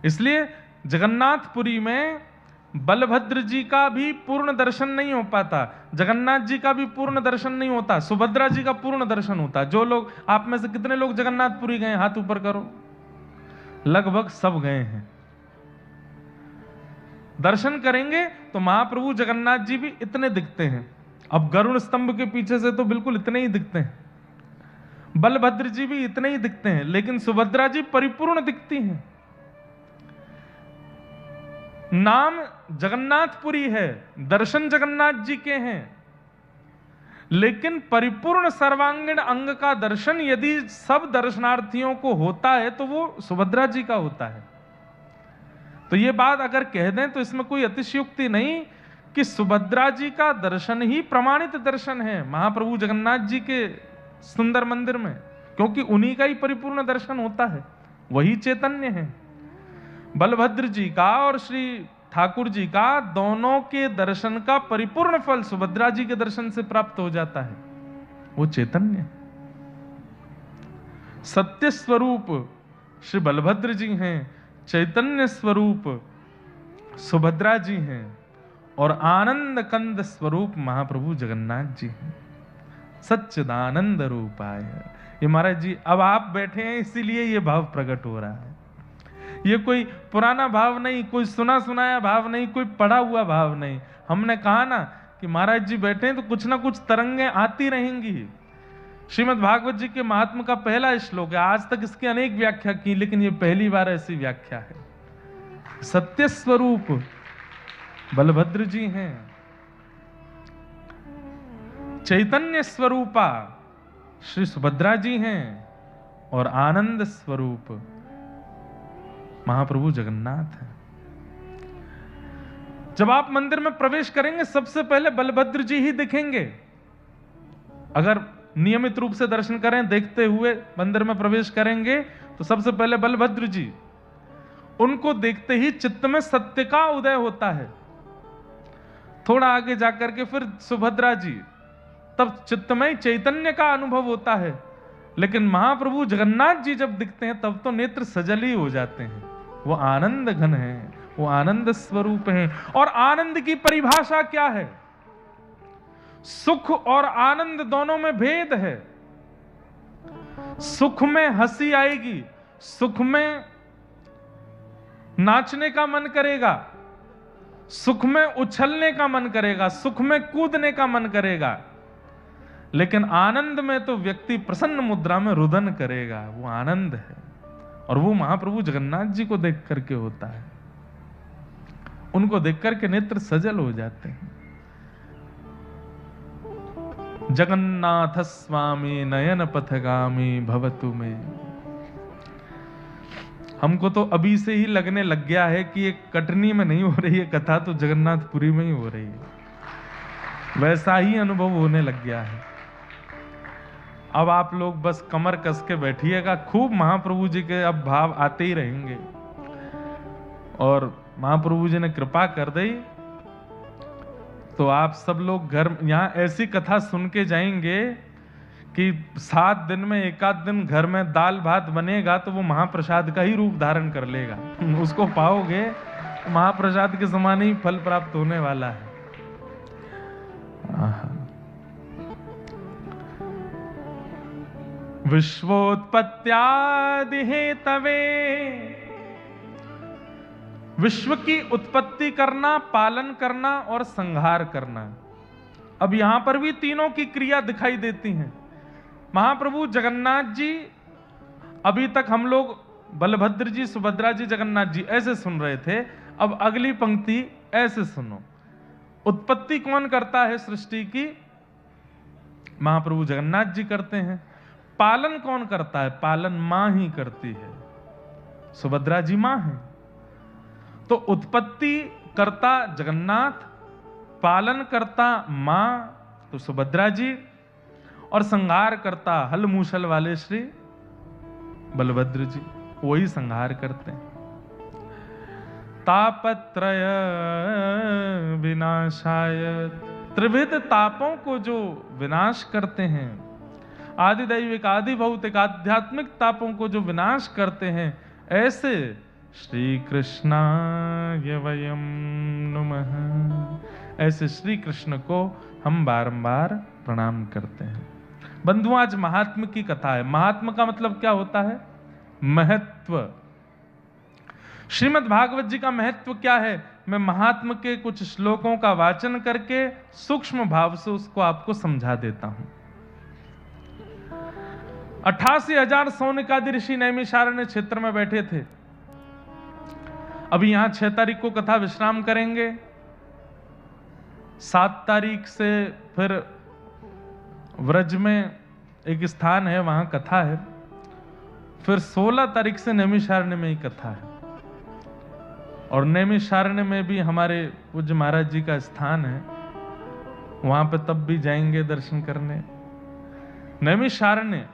Speaker 2: इसलिए जगन्नाथपुरी में बलभद्र जी का भी पूर्ण दर्शन नहीं हो पाता, जगन्नाथ जी का भी पूर्ण दर्शन नहीं होता, सुभद्रा जी का पूर्ण दर्शन होता। जो लोग, आप में से कितने लोग जगन्नाथपुरी गए, हाथ ऊपर करो। लगभग सब गए हैं। दर्शन करेंगे तो महाप्रभु जगन्नाथ जी भी इतने दिखते हैं। अब गरुड़ स्तंभ के पीछे से तो बिल्कुल इतने ही दिखते हैं, बलभद्र जी भी इतने ही दिखते हैं, लेकिन सुभद्रा जी परिपूर्ण दिखती हैं। नाम जगन्नाथपुरी है, दर्शन जगन्नाथ जी के हैं, लेकिन परिपूर्ण सर्वांगीण अंग का दर्शन यदि सब दर्शनार्थियों को होता है तो वो सुभद्रा जी का होता है। तो ये बात अगर कह दें तो इसमें कोई अतिशयोक्ति नहीं कि सुभद्रा जी का दर्शन ही प्रमाणित दर्शन है महाप्रभु जगन्नाथ जी के सुंदर मंदिर में, क्योंकि उन्हीं का ही परिपूर्ण दर्शन होता है, वही चैतन्य है। बलभद्र जी का और श्री ठाकुर जी का दोनों के दर्शन का परिपूर्ण फल सुभद्रा जी के दर्शन से प्राप्त हो जाता है, वो चैतन्य। सत्य स्वरूप श्री बलभद्र जी हैं, चैतन्य स्वरूप सुभद्रा जी हैं, और आनंद कंद स्वरूप महाप्रभु जगन्नाथ जी हैं। सच्चिदानंद रूपाय। ये महाराज जी अब आप बैठे हैं इसीलिए ये भाव प्रकट हो रहा है। ये कोई पुराना भाव नहीं, कोई सुना सुनाया भाव नहीं, कोई पढ़ा हुआ भाव नहीं। हमने कहा ना कि महाराज जी बैठे हैं तो कुछ ना कुछ तरंगें आती रहेंगी। श्रीमद् भागवत जी के महात्म का पहला श्लोक है, आज तक इसकी अनेक व्याख्या की, लेकिन ये पहली बार ऐसी व्याख्या है। सत्य स्वरूप बलभद्र जी हैं, चैतन्य स्वरूपा श्री सुभद्रा जी हैं, और आनंद स्वरूप महाप्रभु जगन्नाथ हैं। जब आप मंदिर में प्रवेश करेंगे सबसे पहले बलभद्र जी ही दिखेंगे। अगर नियमित रूप से दर्शन करें, देखते हुए मंदिर में प्रवेश करेंगे तो सबसे पहले बलभद्र जी, उनको देखते ही चित्त में सत्य का उदय होता है। थोड़ा आगे जाकर के फिर सुभद्रा जी, तब चित्त में चैतन्य का अनुभव होता है। लेकिन महाप्रभु जगन्नाथ जी जब दिखते हैं तब तो नेत्र सजल ही हो जाते हैं। वो आनंद घन है, वो आनंद स्वरूप है। और आनंद की परिभाषा क्या है? सुख और आनंद दोनों में भेद है। सुख में हंसी आएगी, सुख में नाचने का मन करेगा, सुख में उछलने का मन करेगा, सुख में कूदने का मन करेगा। लेकिन आनंद में तो व्यक्ति प्रसन्न मुद्रा में रुदन करेगा। वो आनंद है, और वो महाप्रभु जगन्नाथ जी को देख करके होता है। उनको देख करके नेत्र सजल हो जाते हैं। जगन्नाथ स्वामी नयन पथगामी भवतु में। हमको तो अभी से ही लगने लग गया है कि ये कटनी में नहीं हो रही है कथा, तो जगन्नाथपुरी में ही हो रही है। वैसा ही अनुभव होने लग गया है। अब आप लोग बस कमर कस के बैठिएगा, खूब महाप्रभु जी के अब भाव आते ही रहेंगे। और महाप्रभु जी ने कृपा कर दी तो आप सब लोग घर यहाँ ऐसी कथा सुन के जाएंगे कि 7 दिन में एक आध दिन घर में दाल भात बनेगा तो वो महाप्रसाद का ही रूप धारण कर लेगा। उसको पाओगे तो महाप्रसाद के समान ही फल प्राप्त होने वाला है। विश्वोत्पत्त्यादि हेतवे, विश्व की उत्पत्ति करना, पालन करना और संहार करना। अब यहां पर भी तीनों की क्रिया दिखाई देती हैं। महाप्रभु जगन्नाथ जी, अभी तक हम लोग बलभद्र जी, सुभद्रा जी, जगन्नाथ जी ऐसे सुन रहे थे। अब अगली पंक्ति ऐसे सुनो। उत्पत्ति कौन करता है सृष्टि की? महाप्रभु जगन्नाथ जी करते हैं। पालन कौन करता है? पालन मां ही करती है, सुभद्रा जी मां है। तो उत्पत्ति करता जगन्नाथ, पालन करता मां तो सुभद्रा जी, और संहार करता हल मूसल वाले श्री बलभद्र जी, वही संहार करते हैं। तापत्रय विनाशाय, त्रिविध तापों को जो विनाश करते हैं, आदि दैविक आदि भौतिक आध्यात्मिक तापों को जो विनाश करते हैं, ऐसे श्री कृष्णाय वयम नमः, ऐसे श्री कृष्ण को हम बारंबार प्रणाम करते हैं। बंधुओं, आज महात्म की कथा है। महात्म का मतलब क्या होता है? महत्व। श्रीमद् भागवत जी का महत्व क्या है? मैं महात्म के कुछ श्लोकों का वाचन करके सूक्ष्म भाव से उसको आपको समझा देता हूं। 88,000 सौनकादि ऋषि नैमिषारण्य क्षेत्र में बैठे थे। अभी यहां 6 तारीख को कथा विश्राम करेंगे, 7 तारीख से फिर व्रज में एक स्थान है, वहां कथा है, फिर 16 तारीख से नैमिषारण्य में ही कथा है, और नैमिषारण्य में भी हमारे पूज्य महाराज जी का स्थान है, वहां पे तब भी जाएंगे दर्शन करने। नैमिषारण्य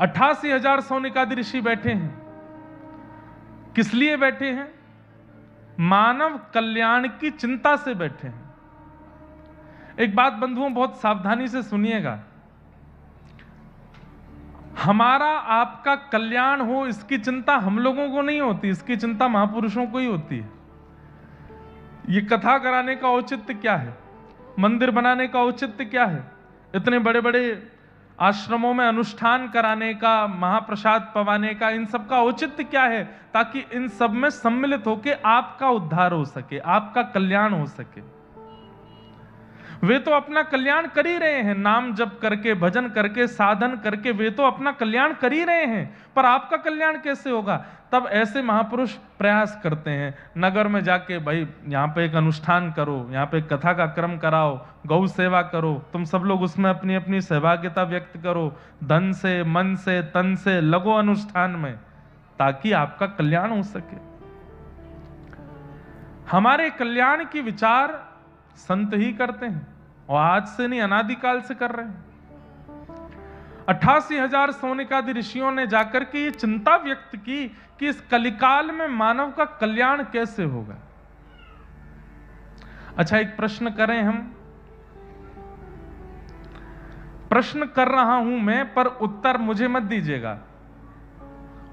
Speaker 2: 88,000 सौनकादि ऋषि बैठे हैं। किस लिए बैठे हैं? मानव कल्याण की चिंता से बैठे हैं। एक बात बंधुओं बहुत सावधानी से सुनिएगा, हमारा आपका कल्याण हो इसकी चिंता हम लोगों को नहीं होती, इसकी चिंता महापुरुषों को ही होती है। ये कथा कराने का औचित्य क्या है? मंदिर बनाने का औचित्य क्या है? इतने बड़े बड़े आश्रमों में अनुष्ठान कराने का, महाप्रसाद पवाने का, इन सब का औचित्य क्या है? ताकि इन सब में सम्मिलित होकर आपका उद्धार हो सके, आपका कल्याण हो सके। वे तो अपना कल्याण कर ही रहे हैं, नाम जप करके, भजन करके, साधन करके वे तो अपना कल्याण कर ही रहे हैं, पर आपका कल्याण कैसे होगा? तब ऐसे महापुरुष प्रयास करते हैं, नगर में जाके भाई यहाँ पे एक अनुष्ठान करो, यहाँ पे एक कथा का क्रम कराओ, गौ सेवा करो, तुम सब लोग उसमें अपनी अपनी सहभागिता व्यक्त करो, धन से, मन से, तन से लगो अनुष्ठान में, ताकि आपका कल्याण हो सके। हमारे कल्याण की विचार संत ही करते हैं, और आज से नहीं, अनादिकाल से कर रहे हैं। 88,000 सौनकादि ऋषियों ने जाकर के ये चिंता व्यक्त की कि इस कलिकाल में मानव का कल्याण कैसे होगा। अच्छा, एक प्रश्न करें हम। प्रश्न कर रहा हूं मैं, पर उत्तर मुझे मत दीजिएगा,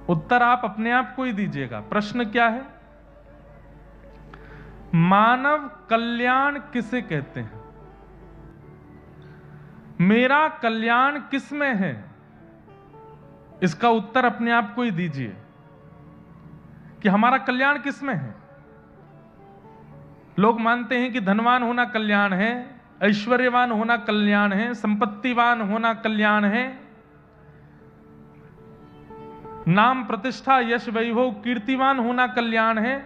Speaker 2: उत्तर आप अपने आप को ही दीजिएगा। प्रश्न क्या है? मानव कल्याण किसे कहते हैं? मेरा कल्याण किस में है? इसका उत्तर अपने आप को ही दीजिए कि हमारा कल्याण किस में है। लोग मानते हैं कि धनवान होना कल्याण है, ऐश्वर्यवान होना कल्याण है, संपत्तिवान होना कल्याण है, नाम प्रतिष्ठा यश वैभव कीर्तिवान होना कल्याण है।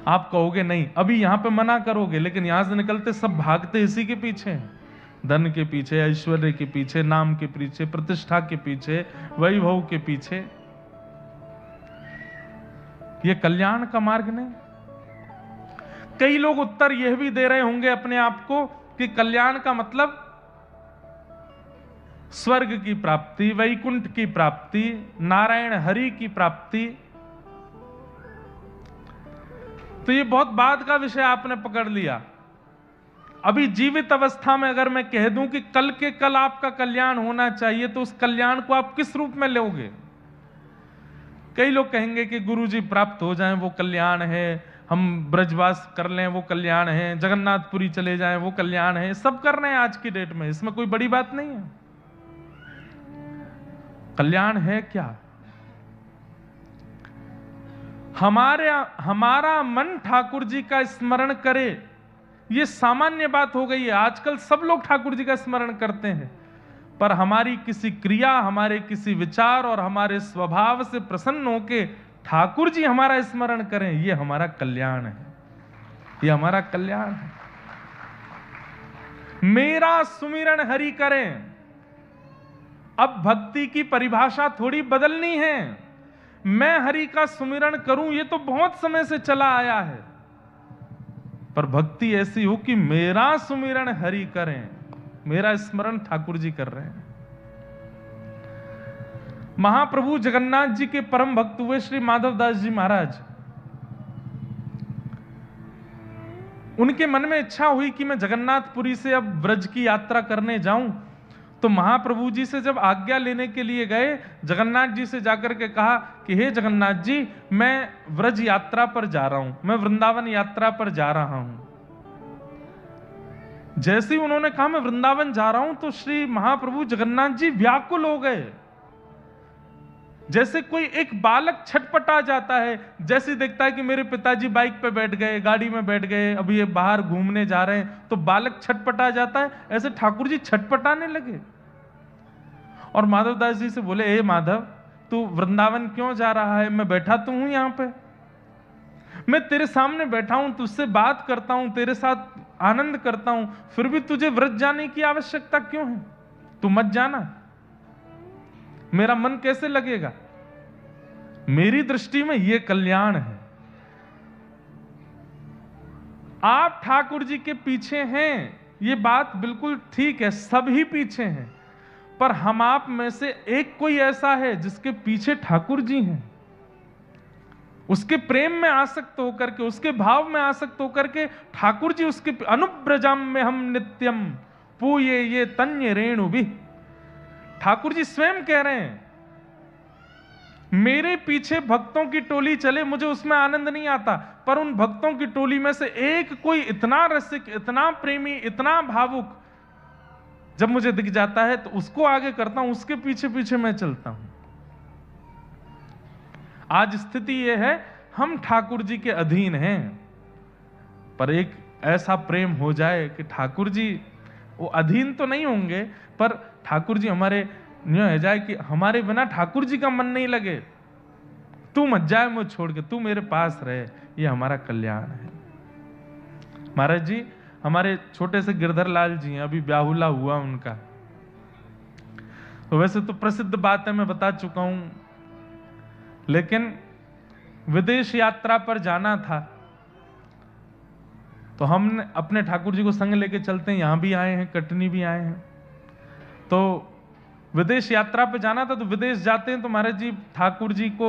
Speaker 2: आप कहोगे नहीं, अभी यहां पे मना करोगे, लेकिन यहां से निकलते सब भागते इसी के पीछे हैं, धन के पीछे, ऐश्वर्य के पीछे, नाम के पीछे, प्रतिष्ठा के पीछे, वैभव के पीछे। यह कल्याण का मार्ग नहीं। कई लोग उत्तर यह भी दे रहे होंगे अपने आप को कि कल्याण का मतलब स्वर्ग की प्राप्ति, वैकुंठ की प्राप्ति, नारायण हरि की प्राप्ति। तो ये बहुत बाद का विषय आपने पकड़ लिया। अभी जीवित अवस्था में अगर मैं कह दूं कि कल के कल आपका कल्याण होना चाहिए, तो उस कल्याण को आप किस रूप में लोगे? कई लोग कहेंगे कि गुरुजी प्राप्त हो जाएं वो कल्याण है, हम ब्रजवास कर लें वो कल्याण है, जगन्नाथपुरी चले जाएं वो कल्याण है। सब कर रहे हैं आज की डेट में, इसमें कोई बड़ी बात नहीं है। कल्याण है क्या? हमारा मन ठाकुर जी का स्मरण करे, ये सामान्य बात हो गई है। आजकल सब लोग ठाकुर जी का स्मरण करते हैं, पर हमारी किसी क्रिया, हमारे किसी विचार और हमारे स्वभाव से प्रसन्न होके ठाकुर जी हमारा स्मरण करें, ये हमारा कल्याण है, ये हमारा कल्याण है। मेरा सुमिरन हरि करें। अब भक्ति की परिभाषा थोड़ी बदलनी है। मैं हरि का सुमिरन करूं, ये तो बहुत समय से चला आया है, पर भक्ति ऐसी हो कि मेरा सुमिरन हरि करें, मेरा स्मरण ठाकुर जी कर रहे हैं। महाप्रभु जगन्नाथ जी के परम भक्त हुए श्री माधवदास जी महाराज, उनके मन में इच्छा हुई कि मैं जगन्नाथपुरी से अब व्रज की यात्रा करने जाऊं। तो महाप्रभु जी से जब आज्ञा लेने के लिए गए, जगन्नाथ जी से जाकर के कहा कि हे जगन्नाथ जी, मैं व्रज यात्रा पर जा रहा हूं, मैं वृंदावन यात्रा पर जा रहा हूं। जैसे ही उन्होंने कहा मैं वृंदावन जा रहा हूं, तो श्री महाप्रभु जगन्नाथ जी व्याकुल हो गए। जैसे कोई एक बालक छटपटा जाता है, जैसे देखता है कि मेरे पिताजी बाइक पे बैठ गए, गाड़ी में बैठ गए, अभी ये बाहर घूमने जा रहे हैं, तो बालक छटपटा जाता है, ऐसे ठाकुर जी छटपटाने लगे और माधवदास जी से बोले, हे माधव, तू वृंदावन क्यों जा रहा है? मैं बैठा तो हूं यहां पे, मैं तेरे सामने बैठा हूं, तुझसे बात करता हूं, तेरे साथ आनंद करता हूं, फिर भी तुझे व्रज जाने की आवश्यकता क्यों है? तू मत जाना, मेरा मन कैसे लगेगा? मेरी दृष्टि में यह कल्याण है। आप ठाकुर जी के पीछे हैं, ये बात बिल्कुल ठीक है, सभी पीछे हैं, पर हम आप में से एक कोई ऐसा है जिसके पीछे ठाकुर जी हैं, उसके प्रेम में आसक्त होकर के, उसके भाव में आसक्त होकर के ठाकुर जी उसके अनुब्रजम में हम नित्यम पूये ये तन्य रेणु भी। ठाकुर जी स्वयं कह रहे हैं, मेरे पीछे भक्तों की टोली चले, मुझे उसमें आनंद नहीं आता, पर उन भक्तों की टोली में से एक कोई इतना रसिक, इतना प्रेमी, इतना भावुक जब मुझे दिख जाता है तो उसको आगे करता हूं, उसके पीछे पीछे मैं चलता हूं। आज स्थिति यह है, हम ठाकुर जी के अधीन हैं, पर एक ऐसा प्रेम हो जाए कि ठाकुर जी वो अधीन तो नहीं होंगे, पर ठाकुर जी हमारे यूं हो जाए कि हमारे बिना ठाकुर जी का मन नहीं लगे, तू मत जाए मुझे छोड़ के, तू मेरे पास रहे, ये हमारा कल्याण है। महाराज जी, हमारे छोटे से गिरधर लाल जी हैं, अभी ब्याहुला हुआ उनका, तो वैसे तो प्रसिद्ध बात है, मैं बता चुका हूं, लेकिन विदेश यात्रा पर जाना था, तो हम अपने ठाकुर जी को संग लेके चलते हैं, यहां भी आए हैं, कटनी भी आए हैं, तो विदेश यात्रा पे जाना था। तो विदेश जाते हैं तो महाराज जी ठाकुर जी को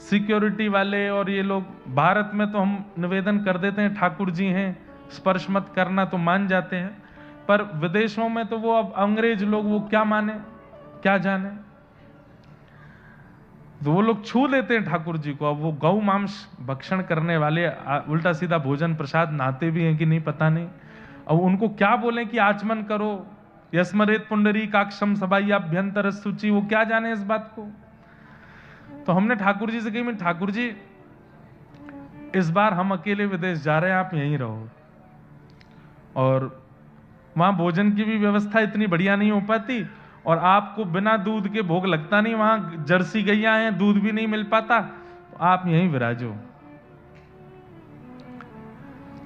Speaker 2: सिक्योरिटी वाले और ये लोग, भारत में तो हम निवेदन कर देते हैं ठाकुर जी हैं, स्पर्श मत करना, तो मान जाते हैं, पर विदेशों में तो वो अब अंग्रेज लोग, वो क्या माने क्या जाने, तो वो लोग छू लेते हैं ठाकुर जी को। अब वो गौ मांस भक्षण करने वाले, उल्टा सीधा भोजन प्रसाद नहाते भी हैं कि नहीं पता नहीं, अब उनको क्या बोलें कि आचमन करो, यस्मरेत पुंडरी काक्षम सभाभ्यंतर सूची, वो क्या जाने इस बात को। तो हमने ठाकुर जी से कही, मैं ठाकुर जी इस बार हम अकेले विदेश जा रहे हैं, आप यहीं रहो, और वहां भोजन की भी व्यवस्था इतनी बढ़िया नहीं हो पाती, और आपको बिना दूध के भोग लगता नहीं, वहां जर्सी गैया हैं, दूध भी नहीं मिल पाता, तो आप यहीं विराजो।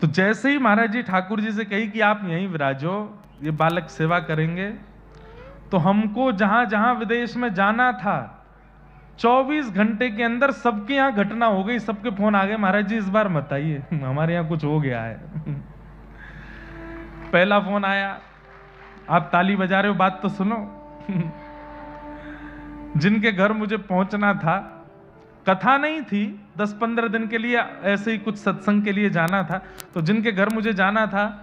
Speaker 2: तो जैसे ही महाराज जी ठाकुर जी से कही कि आप यहीं विराजो, ये बालक सेवा करेंगे, तो हमको जहां जहां विदेश में जाना था 24 घंटे के अंदर सबके यहां घटना हो गई, सबके फोन आ गए, महाराज जी इस बार मत आइए, हमारे यहां कुछ हो गया है। पहला फोन आया, आप ताली बजा रहे हो, बात तो सुनो। जिनके घर मुझे पहुंचना था, कथा नहीं थी, 10-15 दिन के लिए ऐसे ही कुछ सत्संग के लिए जाना था, तो जिनके घर मुझे जाना था,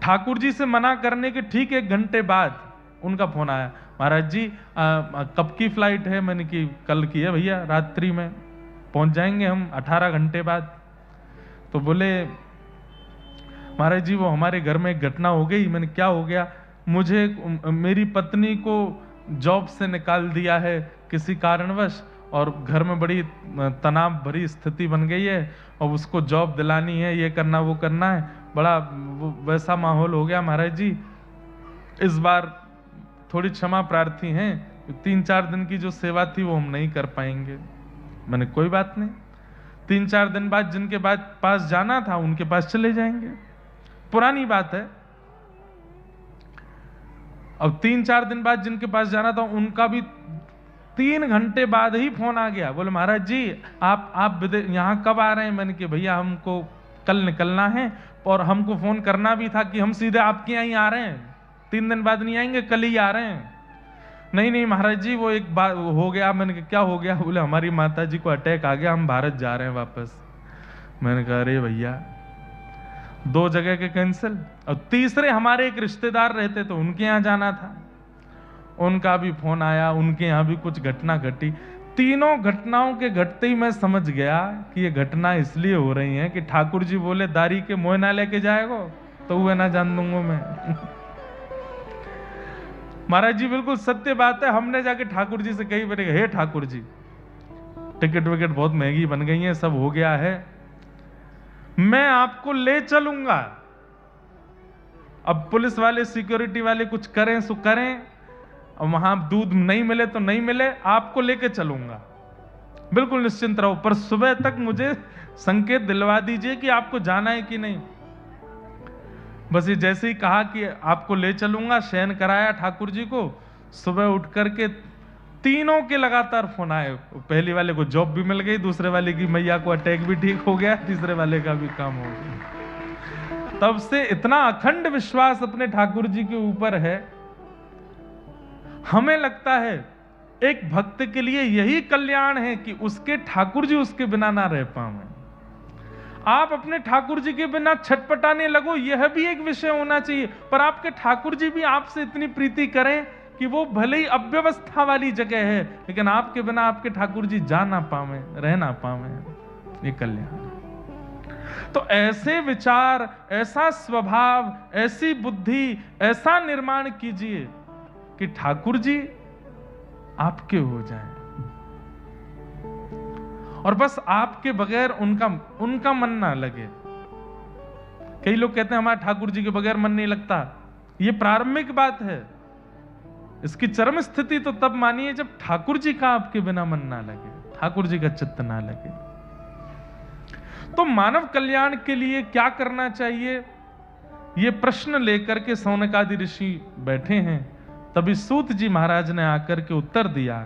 Speaker 2: ठाकुर जी से मना करने के ठीक 1 घंटे बाद उनका फोन आया, महाराज जी कब की फ्लाइट है? मैंने कि कल की है भैया, रात्रि में पहुंच जाएंगे हम 18 घंटे बाद। तो बोले महाराज जी वो हमारे घर में एक घटना हो गई। मैंने क्या हो गया? मुझे मेरी पत्नी को जॉब से निकाल दिया है किसी कारणवश, और घर में बड़ी तनाव भरी स्थिति बन गई है, और उसको जॉब दिलानी है, ये करना वो करना है, बड़ा वैसा माहौल हो गया महाराज जी। इस बार थोड़ी क्षमा प्रार्थी हैं, 3-4 दिन की जो सेवा थी वो हम नहीं कर पाएंगे। मैंने कोई बात नहीं, 3-4 दिन बाद जिनके पास जाना था उनके पास चले जाएंगे, पुरानी बात है। अब 3-4 दिन बाद जिनके पास जाना था उनका भी 3 घंटे बाद ही फोन आ गया, बोले महाराज जी आप यहाँ कब आ रहे हैं? मैंने कि भैया हमको कल निकलना है, और हमको फोन करना भी था कि हम सीधे आपके यहाँ ही आ रहे हैं, 3 दिन बाद नहीं आएंगे, कल ही आ रहे हैं। नहीं नहीं महाराज जी वो एक बार हो गया। मैंने कहा क्या हो गया? बोले हमारी माता जी को अटैक आ गया, हम भारत जा रहे हैं वापस। मैंने कहा अरे भैया 2 जगह के कैंसिल, और तीसरे हमारे एक रिश्तेदार रहते तो उनके यहाँ जाना था, उनका भी फोन आया, उनके यहाँ भी कुछ घटना घटी। तीनों घटनाओं के घटते ही मैं समझ गया कि ये घटना इसलिए हो रही है कि ठाकुर जी बोले दारी के मोह ना लेके जाएगो तो वह ना जान दूंगा मैं। महाराज जी बिल्कुल सत्य बात है। हमने जाके ठाकुर जी से कही, मैंने कहा हे ठाकुर जी टिकट विकेट बहुत महंगी बन गई है, सब हो गया है, मैं आपको ले चलूंगा। अब पुलिस वाले सिक्योरिटी वाले कुछ करें सो करें, और वहां दूध नहीं मिले तो नहीं मिले, आपको लेके चलूंगा, बिल्कुल निश्चिंत रहो, पर सुबह तक मुझे संकेत दिलवा दीजिए कि आपको जाना है कि नहीं। बस ये जैसे ही कहा कि आपको ले चलूंगा, शयन कराया ठाकुर जी को, सुबह उठ करके तीनों के लगातार फोन आए। पहली वाले को जॉब भी मिल गई, दूसरे वाले की मैया को अटैक भी ठीक हो गया, तीसरे वाले का भी काम हो गया। तब से इतना अखंड विश्वास अपने ठाकुर जी के ऊपर है। हमें लगता है एक भक्त के लिए यही कल्याण है कि उसके ठाकुर जी उसके बिना ना रह पाए। आप अपने ठाकुर जी के बिना छटपटाने लगो, यह भी एक विषय होना चाहिए, पर आपके ठाकुर जी भी आपसे इतनी प्रीति करें कि वो भले ही अव्यवस्था वाली जगह है, लेकिन आपके बिना आपके ठाकुर जी जा ना पावे, रह ना पावे, ये कल्याण। तो ऐसे विचार, ऐसा स्वभाव, ऐसी बुद्धि, ऐसा निर्माण कीजिए कि ठाकुर जी आपके हो जाएं, और बस आपके बगैर उनका मन ना लगे। कई लोग कहते हैं हमारा ठाकुर जी के बगैर मन नहीं लगता। ये प्रारंभिक बात है, इसकी चरम स्थिति तो तब मानिए जब ठाकुर जी का आपके बिना मन ना लगे, ठाकुर जी का चित्त ना लगे। तो मानव कल्याण के लिए क्या करना चाहिए, ये प्रश्न लेकर के सौनकादि ऋषि बैठे हैं। तभी सूत जी महाराज ने आकर के उत्तर दिया,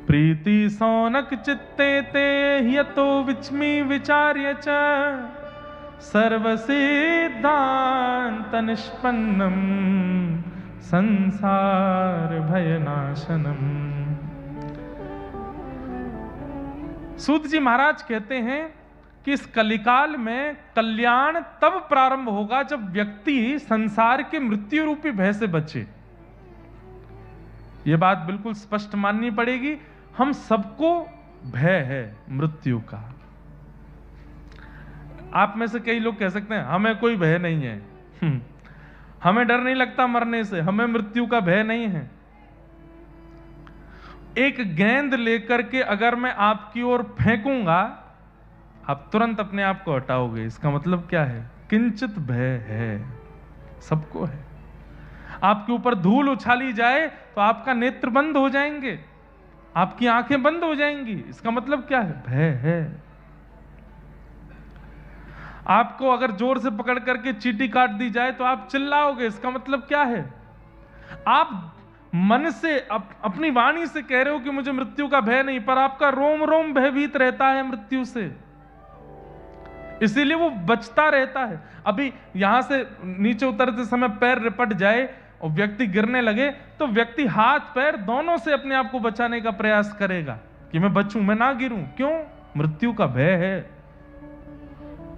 Speaker 2: प्रीति सौनक चित्ते ते यतो विचमी विचार्य च सर्व सिद्धांत निष्पन्नम संसार भयनाशनम। सूत जी महाराज कहते हैं कि इस कलिकाल में कल्याण तब प्रारंभ होगा जब व्यक्ति संसार के मृत्यु रूपी भय से बचे। यह बात बिल्कुल स्पष्ट माननी पड़ेगी। हम सबको भय है मृत्यु का। आप में से कई लोग कह सकते हैं हमें कोई भय नहीं है, हमें डर नहीं लगता मरने से, हमें मृत्यु का भय नहीं है। एक गेंद लेकर के अगर मैं आपकी ओर फेंकूंगा, आप तुरंत अपने आप को हटाओगे। इसका मतलब क्या है? किंचित भय है, सबको है। आपके ऊपर धूल उछाली जाए तो आपका नेत्र बंद हो जाएंगे, आपकी आंखें बंद हो जाएंगी। इसका मतलब क्या है? भय है। आपको अगर जोर से पकड़ करके चींटी काट दी जाए तो आप चिल्लाओगे। इसका मतलब क्या है? आप मन से अपनी वाणी से कह रहे हो कि मुझे मृत्यु का भय नहीं, पर आपका रोम रोम भयभीत रहता है मृत्यु से, इसीलिए वो बचता रहता है। अभी यहां से नीचे उतरते समय पैर रिपट जाए और व्यक्ति गिरने लगे तो व्यक्ति हाथ पैर दोनों से अपने आप को बचाने का प्रयास करेगा कि मैं बचूं, मैं ना गिरूं। क्यों? मृत्यु का भय है।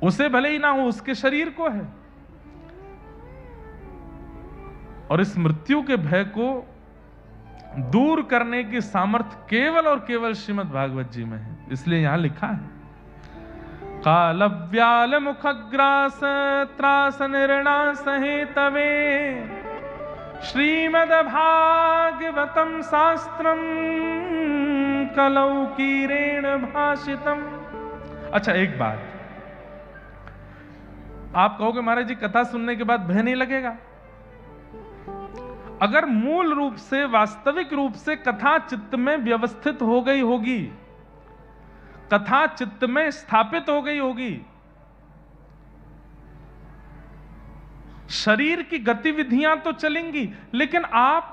Speaker 2: उसे भले ही ना हो, उसके शरीर को है। और इस मृत्यु के भय को दूर करने की सामर्थ्य केवल और केवल श्रीमद् भागवत जी में है। इसलिए यहां लिखा है, काल व्याल मुखग्रास त्रास निर्णा सहेतवे श्रीमद् भागवतम शास्त्रम कलौ कीरेण भाषितम। अच्छा एक बात, आप कहोगे महाराज जी कथा सुनने के बाद भय नहीं लगेगा। अगर मूल रूप से, वास्तविक रूप से कथा चित्त में व्यवस्थित हो गई होगी, कथा चित्त में स्थापित हो गई होगी, शरीर की गतिविधियां तो चलेंगी, लेकिन आप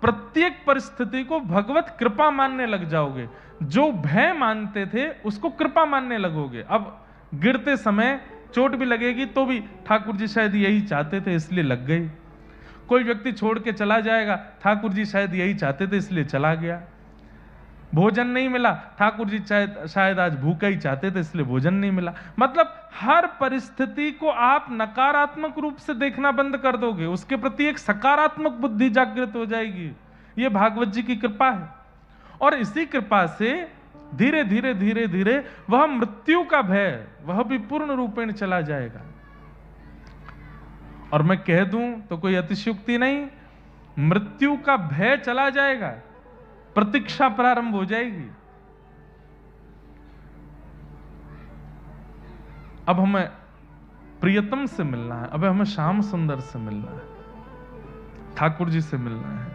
Speaker 2: प्रत्येक परिस्थिति को भगवत कृपा मानने लग जाओगे। जो भय मानते थे उसको कृपा मानने लगोगे। अब गिरते समय चोट भी लगेगी तो भी ठाकुर जी शायद यही चाहते थे इसलिए लग गई। कोई व्यक्ति छोड़ के चला जाएगा, ठाकुर जी शायद यही चाहते थे इसलिए चला गया। भोजन नहीं मिला, ठाकुर जी शायद आज भूखा ही चाहते थे इसलिए भोजन नहीं मिला। मतलब हर परिस्थिति को आप नकारात्मक रूप से देखना बंद कर दोगे, उसके प्रति एक सकारात्मक बुद्धि जागृत हो जाएगी। यह भागवत जी की कृपा है। और इसी कृपा से धीरे धीरे धीरे धीरे वह मृत्यु का भय वह भी पूर्ण रूपेण चला जाएगा। और मैं कह दूं तो कोई अतिशयोक्ति नहीं, मृत्यु का भय चला जाएगा, प्रतीक्षा प्रारंभ हो जाएगी। अब हमें प्रियतम से मिलना है, अब हमें श्याम सुंदर से मिलना है, ठाकुर जी से मिलना है,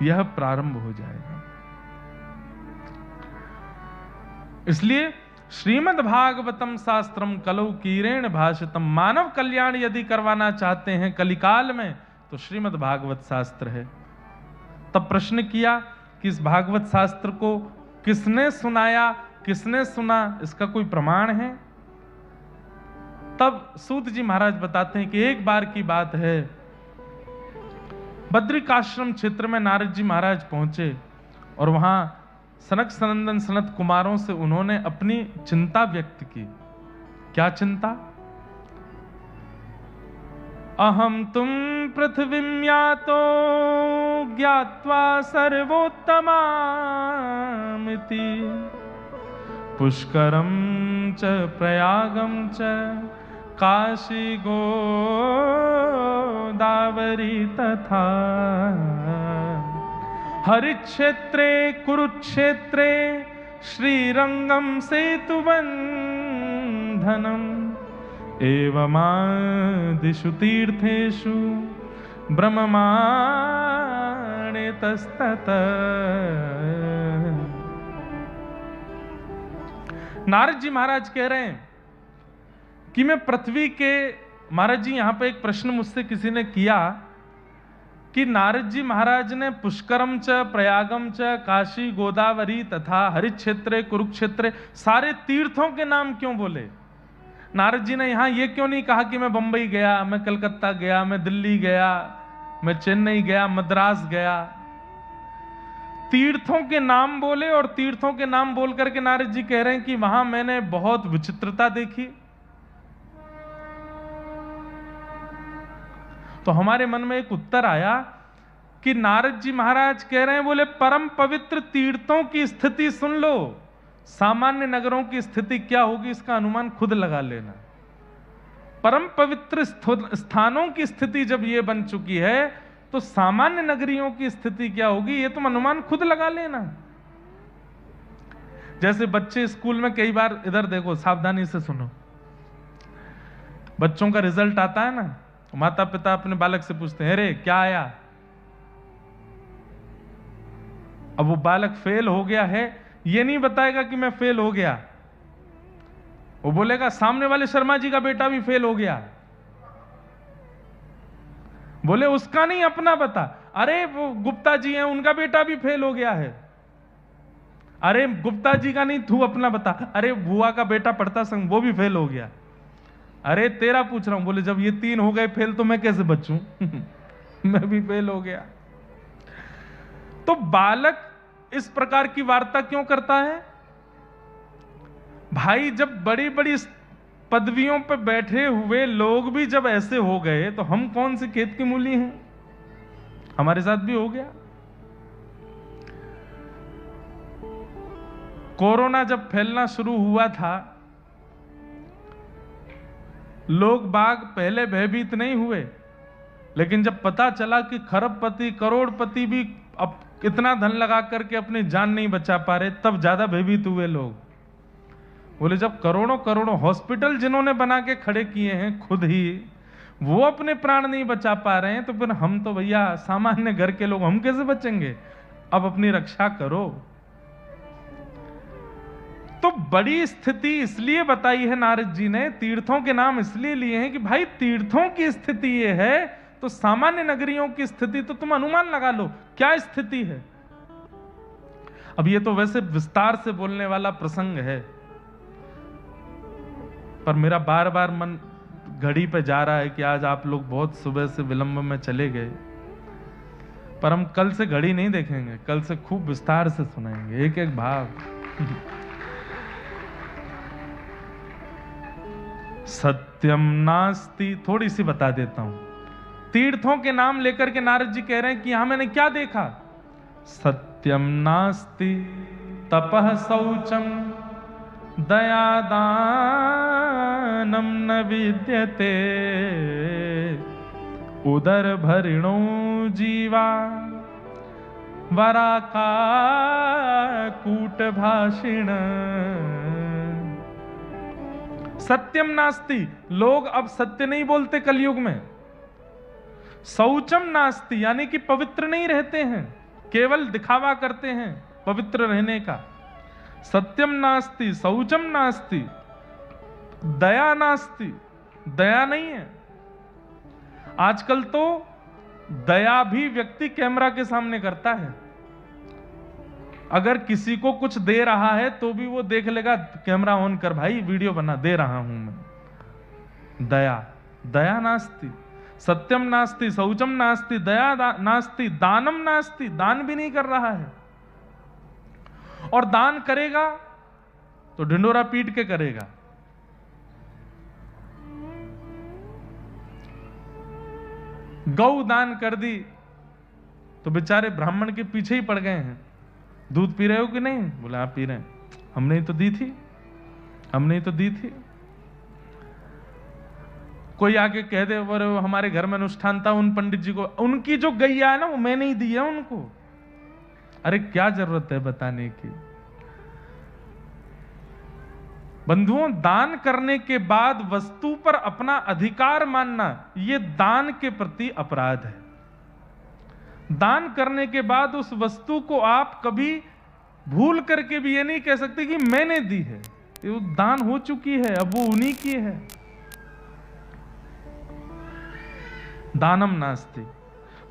Speaker 2: यह प्रारंभ हो जाएगा। इसलिए श्रीमद् भागवतम शास्त्रम कलौ कीरेण भाषितम, मानव कल्याण यदि करवाना चाहते हैं कलिकाल में तो श्रीमद् भागवत शास्त्र है। तब प्रश्न किया कि इस भागवत शास्त्र को किसने सुनाया, किसने सुना, इसका कोई प्रमाण है? तब सूत जी महाराज बताते हैं कि एक बार की बात है, बद्रिकाश्रम क्षेत्र में नारद जी महाराज पहुंचे और वहां सनक सनंदन सनत कुमारों से उन्होंने अपनी चिंता व्यक्त की। क्या चिंता? अहम तुम पृथ्वीं यातो ज्ञात्वा सर्वोत्तमामिति, पुष्करम च प्रयागम च काशी गोदावरी तथा हरिक्षेत्रे कुरुक्षेत्रे श्रीरंगम सेतुबंधनम एवमादिषु तीर्थेषु ब्रह्ममाणे तस्तत। नारद जी महाराज कह रहे हैं कि मैं पृथ्वी के, महाराज जी यहां पे एक प्रश्न मुझसे किसी ने किया कि नारद जी महाराज ने पुष्करम च प्रयागम च काशी गोदावरी तथा हरिक्षेत्रे कुरुक्षेत्रे सारे तीर्थों के नाम क्यों बोले? नारद जी ने यहां यह क्यों नहीं कहा कि मैं बंबई गया, मैं कलकत्ता गया, मैं दिल्ली गया, मैं चेन्नई गया, मद्रास गया? तीर्थों के नाम बोले और तीर्थों के नाम बोल करके नारद जी कह रहे हैं कि वहां मैंने बहुत विचित्रता देखी। तो हमारे मन में एक उत्तर आया कि नारद जी महाराज कह रहे हैं, बोले परम पवित्र तीर्थों की स्थिति सुन लो, सामान्य नगरों की स्थिति क्या होगी इसका अनुमान खुद लगा लेना। परम पवित्र स्थानों की स्थिति जब ये बन चुकी है तो सामान्य नगरियों की स्थिति क्या होगी ये तुम अनुमान खुद लगा लेना। जैसे बच्चे स्कूल में कई बार, इधर देखो सावधानी से सुनो, बच्चों का रिजल्ट आता है ना, माता पिता अपने बालक से पूछते हैं अरे क्या आया? अब वो बालक फेल हो गया है ये नहीं बताएगा कि मैं फेल हो गया, वो बोलेगा सामने वाले शर्मा जी का बेटा भी फेल हो गया। बोले उसका नहीं अपना बता, अरे वो गुप्ता जी हैं उनका बेटा भी फेल हो गया है। अरे गुप्ता जी का नहीं तू अपना बता, अरे बुआ का बेटा पढ़ता संग वो भी फेल हो गया। अरे तेरा पूछ रहा हूं। बोले जब ये 3 हो गए फेल तो मैं कैसे बचूं? मैं भी फेल हो गया। तो बालक इस प्रकार की वार्ता क्यों करता है? भाई जब बड़ी बड़ी पदवियों पर बैठे हुए लोग भी जब ऐसे हो गए तो हम कौन सी खेत की मूली हैं? हमारे साथ भी हो गया। कोरोना जब फैलना शुरू हुआ था, लोग बाग पहले भयभीत नहीं हुए, लेकिन जब पता चला कि खरबपति करोड़पति भी अब इतना धन लगा करके अपनी जान नहीं बचा पा रहे, तब ज्यादा भयभीत हुए लोग। बोले जब करोड़ों करोड़ों हॉस्पिटल जिन्होंने बना के खड़े किए हैं खुद ही, वो अपने प्राण नहीं बचा पा रहे हैं, तो फिर हम तो भैया सामान्य घर के लोग हम कैसे बचेंगे? अब अपनी रक्षा करो। तो बड़ी स्थिति इसलिए बताई है नारद जी ने, तीर्थों के नाम इसलिए लिए हैं कि भाई तीर्थों की स्थिति ये है तो सामान्य नगरियों की स्थिति तो तुम अनुमान लगा लो क्या स्थिति है। अब ये तो वैसे विस्तार से बोलने वाला प्रसंग है, पर मेरा बार बार मन घड़ी पे जा रहा है कि आज आप लोग बहुत सुबह से विलंब में चले गए। पर हम कल से घड़ी नहीं देखेंगे, कल से खूब विस्तार से सुनाएंगे एक एक भाव। सत्यम नास्ति, थोड़ी सी बता देता हूं। तीर्थों के नाम लेकर के नारद जी कह रहे हैं कि यहां मैंने क्या देखा। सत्यम नास्ति तपः शौचम दयादानम न विद्यते उदर भरिणो जीवा वराका कूट भाषिण। सत्यम नास्ति, लोग अब सत्य नहीं बोलते कलयुग में। शौचम नास्ति, यानी कि पवित्र नहीं रहते हैं, केवल दिखावा करते हैं पवित्र रहने का। सत्यम नास्ति, शौचम नास्ति, दया नास्ति, दया नहीं है। आजकल तो दया भी व्यक्ति कैमरा के सामने करता है। अगर किसी को कुछ दे रहा है तो भी वो देख लेगा, कैमरा ऑन कर भाई, वीडियो बना, दे रहा हूं मैं। दया, दया नास्ति। सत्यम नास्ति, शौचम नास्ति, दया नास्ति, दानम नास्ति, दान भी नहीं कर रहा है। और दान करेगा तो ढिंडोरा पीट के करेगा। गौ दान कर दी तो बेचारे ब्राह्मण के पीछे ही पड़ गए हैं। दूध पी रहे हो कि नहीं? बोला आप पी रहे हैं। हमने ही तो दी थी, हमने ही तो दी थी। कोई आके कह दे वो हमारे घर में अनुष्ठान था, उन पंडित जी को, उनकी जो गैया है ना वो मैंने ही दी है उनको। अरे क्या जरूरत है बताने की। बंधुओं, दान करने के बाद वस्तु पर अपना अधिकार मानना, यह दान के प्रति अपराध है। दान करने के बाद उस वस्तु को आप कभी भूल करके भी ये नहीं कह सकते कि मैंने दी है, वो दान हो चुकी है, अब वो उन्हीं की है। दानम नास्ति,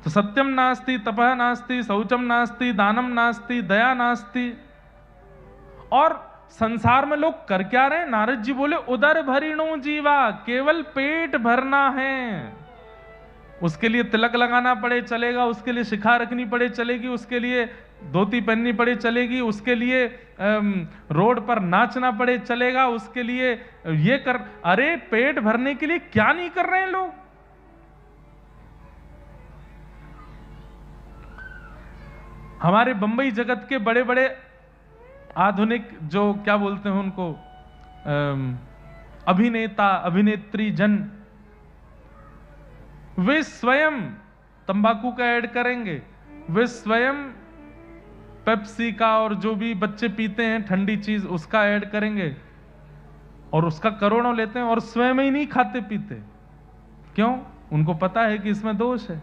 Speaker 2: तो सत्यम नास्ति, तपः नास्ति, शौचम नास्ति, दानम नास्ति, दया नास्ति। और संसार में लोग कर क्या रहे हैं? नारद जी बोले उदर भरिणो जीवा, केवल पेट भरना है। उसके लिए तिलक लगाना पड़े चलेगा, उसके लिए शिखा रखनी पड़े चलेगी, उसके लिए धोती पहननी पड़े चलेगी, उसके लिए रोड पर नाचना पड़े चलेगा, उसके लिए ये कर। अरे पेट भरने के लिए क्या नहीं कर रहे हैं लोग। हमारे बंबई जगत के बड़े बड़े आधुनिक जो क्या बोलते हैं उनको, अभिनेता अभिनेत्री जन, वे स्वयं तंबाकू का ऐड करेंगे, वे स्वयं पेप्सी का और जो भी बच्चे पीते हैं ठंडी चीज उसका ऐड करेंगे और उसका करोड़ों लेते हैं और स्वयं ही नहीं खाते पीते। क्यों? उनको पता है कि इसमें दोष है।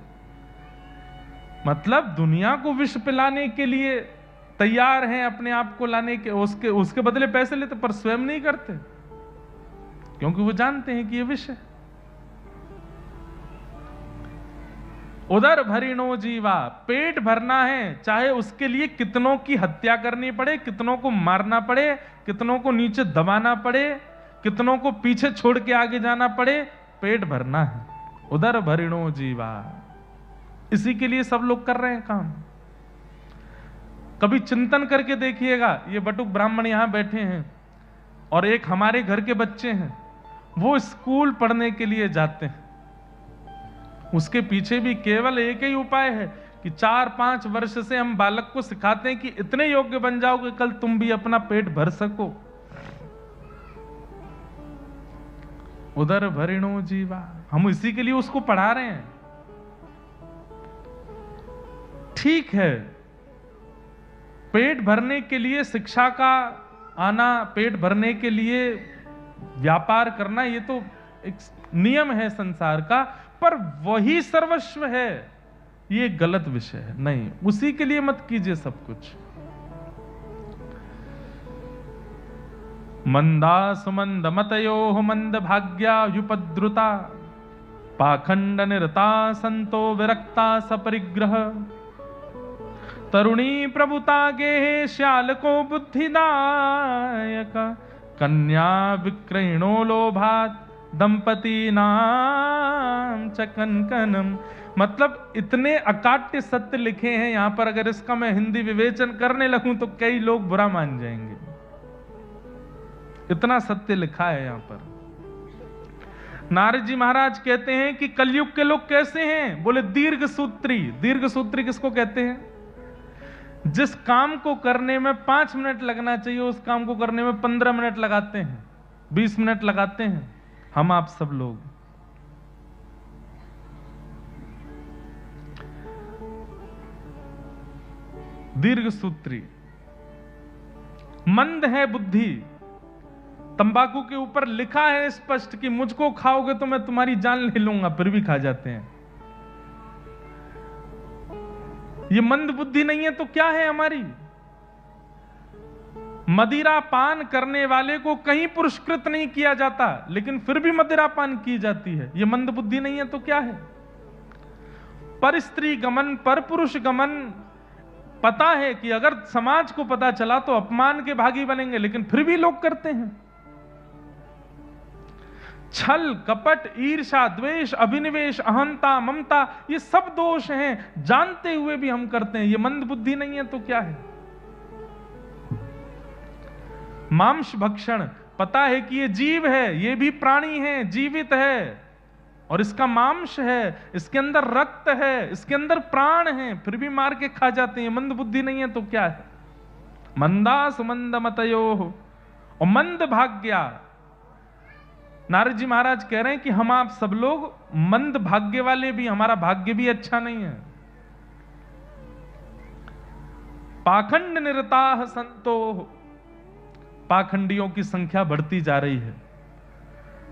Speaker 2: मतलब दुनिया को विष पिलाने के लिए तैयार हैं, अपने आप को लाने के, उसके बदले पैसे लेते, पर स्वयं नहीं करते क्योंकि वो जानते हैं कि ये विष है। उदर भरिणो जीवा, पेट भरना है, चाहे उसके लिए कितनों की हत्या करनी पड़े, कितनों को मारना पड़े, कितनों को नीचे दबाना पड़े, कितनों को पीछे छोड़ के आगे जाना पड़े, पेट भरना है। उदर भरिणो जीवा, इसी के लिए सब लोग कर रहे हैं काम। कभी चिंतन करके देखिएगा, ये बटुक ब्राह्मण यहां बैठे हैं और एक हमारे घर के बच्चे हैं, वो स्कूल पढ़ने के लिए जाते हैं। उसके पीछे भी केवल एक ही उपाय है कि 4-5 वर्ष से हम बालक को सिखाते हैं कि इतने योग्य बन जाओ कि कल तुम भी अपना पेट भर सको। उदर भरिणो जीवा, हम इसी के लिए उसको पढ़ा रहे हैं। ठीक है, पेट भरने के लिए शिक्षा का आना, पेट भरने के लिए व्यापार करना, ये तो एक नियम है संसार का, पर वही सर्वस्व है, ये गलत विषय है। नहीं, उसी के लिए मत कीजिए सब कुछ। मंदा सुमंद मतयो मंद भाग्या युपद्रुता पाखंड निरता संतो विरक्ता सपरिग्रह तरुणी प्रभुता गे श्याल को बुद्धिदायक कन्या विक्रयणो लोभात दंपति नाम च कनकनम मतलब इतने अकाट्य सत्य लिखे हैं यहां पर, अगर इसका मैं हिंदी विवेचन करने लगूं तो कई लोग बुरा मान जाएंगे। इतना सत्य लिखा है यहां पर। नारद जी महाराज कहते हैं कि कलयुग के लोग कैसे हैं? बोले दीर्घ सूत्री। दीर्घ सूत्री किसको कहते हैं? जिस काम को करने में 5 मिनट लगना चाहिए उस काम को करने में 15 मिनट लगाते हैं, 20 मिनट लगाते हैं हम आप सब लोग। दीर्घ सूत्री। मंद है बुद्धि। तंबाकू के ऊपर लिखा है स्पष्ट कि मुझको खाओगे तो मैं तुम्हारी जान ले लूंगा, फिर भी खा जाते हैं। ये मंद बुद्धि नहीं है तो क्या है हमारी? मदिरा पान करने वाले को कहीं पुरस्कृत नहीं किया जाता, लेकिन फिर भी मदिरा पान की जाती है। ये मंद बुद्धि नहीं है तो क्या है? पर स्त्री गमन, पर पुरुष गमन। पता है कि अगर समाज को पता चला तो अपमान के भागी बनेंगे, लेकिन फिर भी लोग करते हैं। छल, कपट, ईर्ष्या, द्वेष, अभिनिवेश, अहंता, ममता, ये सब दोष हैं, जानते हुए भी हम करते हैं। ये मंद बुद्धि नहीं है तो क्या है? मांस भक्षण। पता है कि ये जीव है, ये भी प्राणी है, जीवित है, और इसका मांस है, इसके अंदर रक्त है, इसके अंदर प्राण है, फिर भी मार के खा जाते हैं। मंद बुद्धि नहीं है तो क्या है? मंदा सुमंद मतयो और मंद भाग्या। नारद जी महाराज कह रहे हैं कि हम आप सब लोग मंद भाग्य वाले भी, हमारा भाग्य भी अच्छा नहीं है। पाखंड निरताः संतो। पाखंडियों की संख्या बढ़ती जा रही है।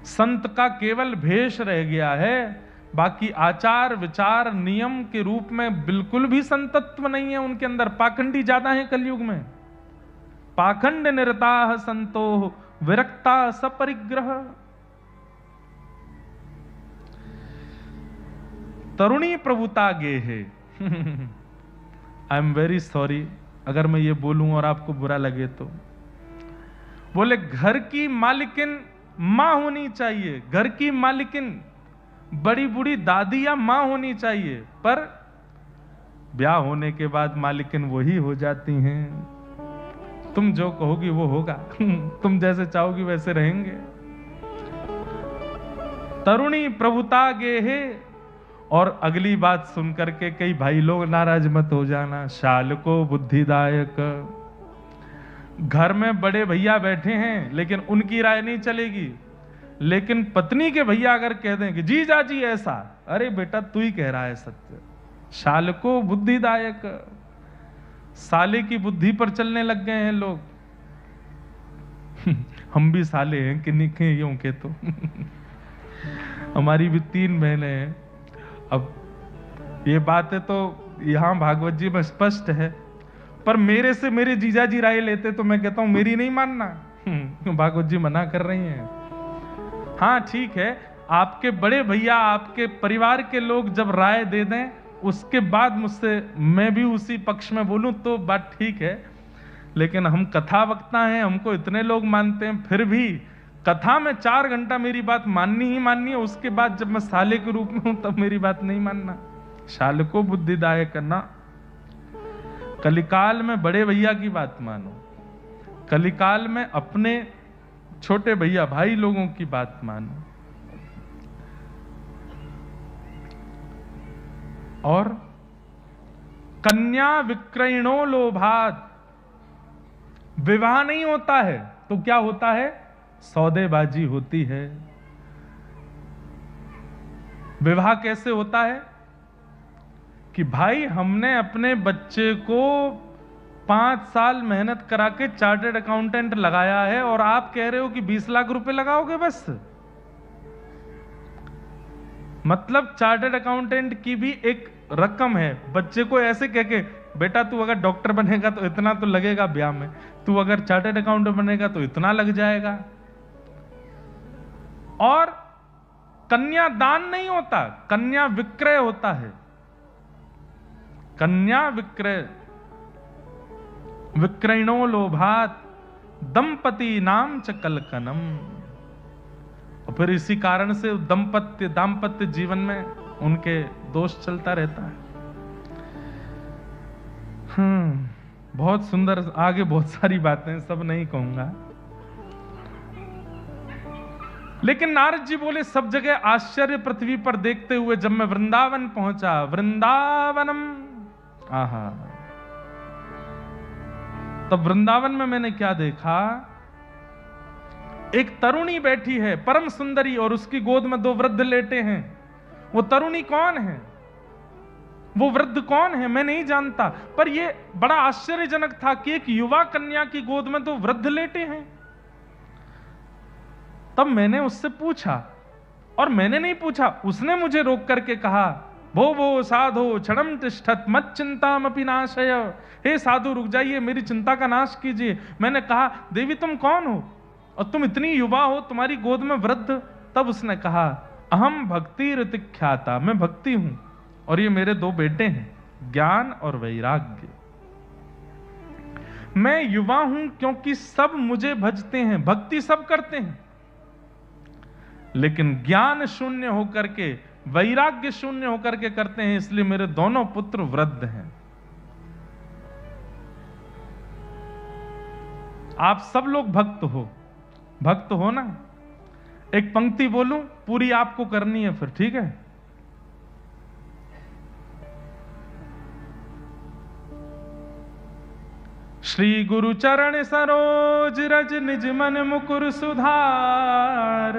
Speaker 2: संत का केवल भेष रह गया है, बाकी आचार विचार नियम के रूप में बिल्कुल भी संतत्व नहीं है उनके अंदर। पाखंडी ज्यादा है कलयुग में। पाखंड निरताः संतो विरक्ता सपरिग्रह। तरुणी प्रभुता गे है। आई एम वेरी सॉरी अगर मैं ये बोलूं और आपको बुरा लगे तो। बोले घर की मालिकिन मां होनी चाहिए, घर की मालिकिन बड़ी बूढ़ी दादी या मां होनी चाहिए, पर ब्याह होने के बाद मालिकिन वही हो जाती हैं। तुम जो कहोगी वो होगा, तुम जैसे चाहोगी वैसे रहेंगे। तरुणी प्रभुता गे है। और अगली बात सुनकर के कई भाई लोग नाराज मत हो जाना। शाल को बुद्धिदायक। घर में बड़े भैया बैठे हैं लेकिन उनकी राय नहीं चलेगी, लेकिन पत्नी के भैया अगर कह दें कि जी जाजी ऐसा, अरे बेटा तू ही कह रहा है सत्य। शाल को बुद्धिदायक। साले की बुद्धि पर चलने लग गए हैं लोग। हम भी साले हैं कि निखे यूं के तो। हमारी भी 3 बहनें हैं। अब ये बातें तो यहां भागवत जी में स्पष्ट है, पर मेरे से मेरे जीजा जी राय लेते तो मैं कहता हूं मेरी नहीं मानना। भागवत जी मना कर रही हैं। हाँ ठीक है, आपके बड़े भैया आपके परिवार के लोग जब राय दे दें उसके बाद मुझसे मैं भी उसी पक्ष में बोलूं तो बात ठीक है, लेकिन हम कथा वक्ता हैं, हमको इतने लोग मानते हैं, फिर भी कथा में 4 घंटा मेरी बात माननी ही माननी है। उसके बाद जब मैं साले के रूप में हूं तब मेरी बात नहीं मानना। शाल को बुद्धिदायक करना। कलिकाल में बड़े भैया की बात मानो, कलिकाल में अपने छोटे भैया भाई लोगों की बात मानो। और कन्या विक्रयणो लोभात। विवाह नहीं होता है तो क्या होता है? सौदेबाजी होती है। विवाह कैसे होता है? कि भाई हमने अपने बच्चे को 5 साल मेहनत करा के चार्टर्ड अकाउंटेंट लगाया है और आप कह रहे हो कि 20 लाख रुपए लगाओगे बस। मतलब चार्टर्ड अकाउंटेंट की भी एक रकम है। बच्चे को ऐसे कह के बेटा तू अगर डॉक्टर बनेगा तो इतना तो लगेगा ब्याह में, तू अगर चार्टर्ड अकाउंटेंट बनेगा तो इतना लग जाएगा। और कन्या दान नहीं होता, कन्या विक्रय होता है। कन्या विक्रय। विक्रयणो लोभात दंपति नाम च कलकनम। और फिर इसी कारण से दाम्पत्य जीवन में उनके दोष चलता रहता है। बहुत सुंदर, आगे बहुत सारी बातें, सब नहीं कहूंगा। लेकिन नारद जी बोले सब जगह आश्चर्य पृथ्वी पर देखते हुए जब मैं वृंदावन पहुंचा, वृंदावनम, आहा, तब वृंदावन में मैंने क्या देखा, एक तरुणी बैठी है परम सुंदरी और उसकी गोद में 2 वृद्ध लेटे हैं। वो तरुणी कौन है, वो वृद्ध कौन है, मैं नहीं जानता, पर यह बड़ा आश्चर्यजनक था कि एक युवा कन्या की गोद में 2 वृद्ध लेटे हैं। तब मैंने उससे पूछा, और मैंने नहीं पूछा, उसने मुझे रोक करके कहा, भो साधो क्षणम तिष्ठत मत चिंतामपि नाशय, हे साधु रुक जाइए, मेरी चिंता का नाश कीजिए। मैंने कहा, देवी तुम कौन हो और तुम इतनी युवा हो, तुम्हारी गोद में वृद्ध? तब उसने कहा, अहम भक्ति ऋतिख्याता, मैं भक्ति हूं और ये मेरे 2 बेटे हैं, ज्ञान और वैराग्य। मैं युवा हूं क्योंकि सब मुझे भजते हैं, भक्ति सब करते हैं, लेकिन ज्ञान शून्य होकर के, वैराग्य शून्य होकर के करते हैं, इसलिए मेरे दोनों पुत्र वृद्ध हैं। आप सब लोग भक्त हो ना? एक पंक्ति बोलूं, पूरी आपको करनी है फिर, ठीक है? श्री गुरु चरण सरोज रज निज मन मुकुर सुधार,